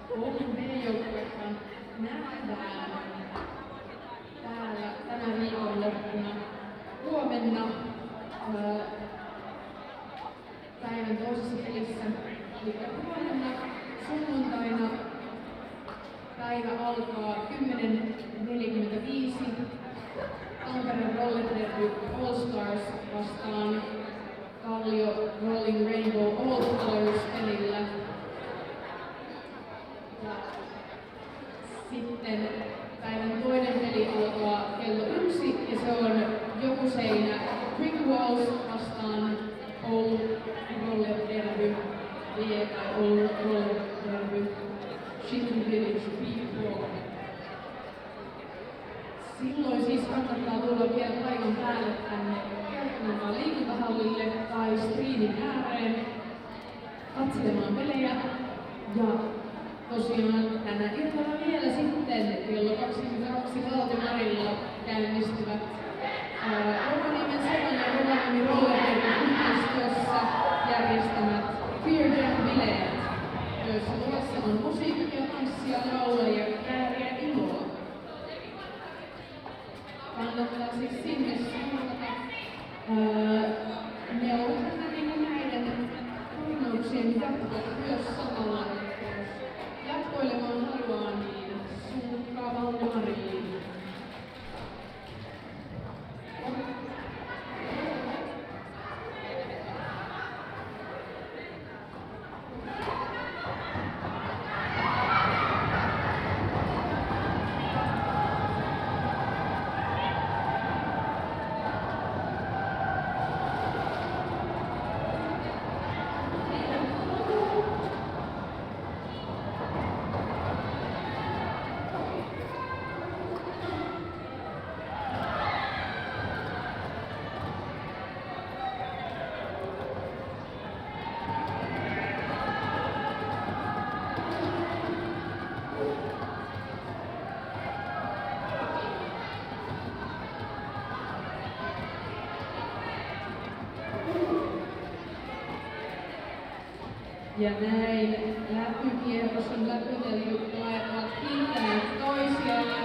Oulun B-joukkuetta nähdään täällä tänä viikonloppuna. Huomenna päivän toisessa pelissä, eli huomenna sunnuntaina päivä alkaa 10:45. Tampereen Roller Derby All Stars vastaan Kallio Rolling Rainbow All Colors pelillä. Ja sitten päivän toinen peli alkaa kello 1 ja se on Joku seinä Brick Walls vastaan Oulu Roller Derby, tai Oulu Roller Derby, Chicken Village Beat Wall. Silloin siis kannattaa tulla vielä paikan päälle tänne Kelkkanankaan liikuntahallille tai striimin ääreen katselemaan pelejä. Ja tosiaan tänä iltana vielä sitten kello 22 Valtimarilla käynnistyvät Rovaniemen Sevan ja Rovaniemen Roller Derbyn yhteistyössä järjestämät Fear Jam-bileet, joissa luvassa on musiikkia, tanssia, laulajia, kääriä ja iloa. Kannattaa siis sinne suunnata. Ne ovat näiden turnauksien jatkoa myös samalla. Jatkoilemaan haluaa, niin suunnatkaa Valdemariin. Ja näin läpykierros on läpytelty, pelaajat ovat kiittäneet toisiaan.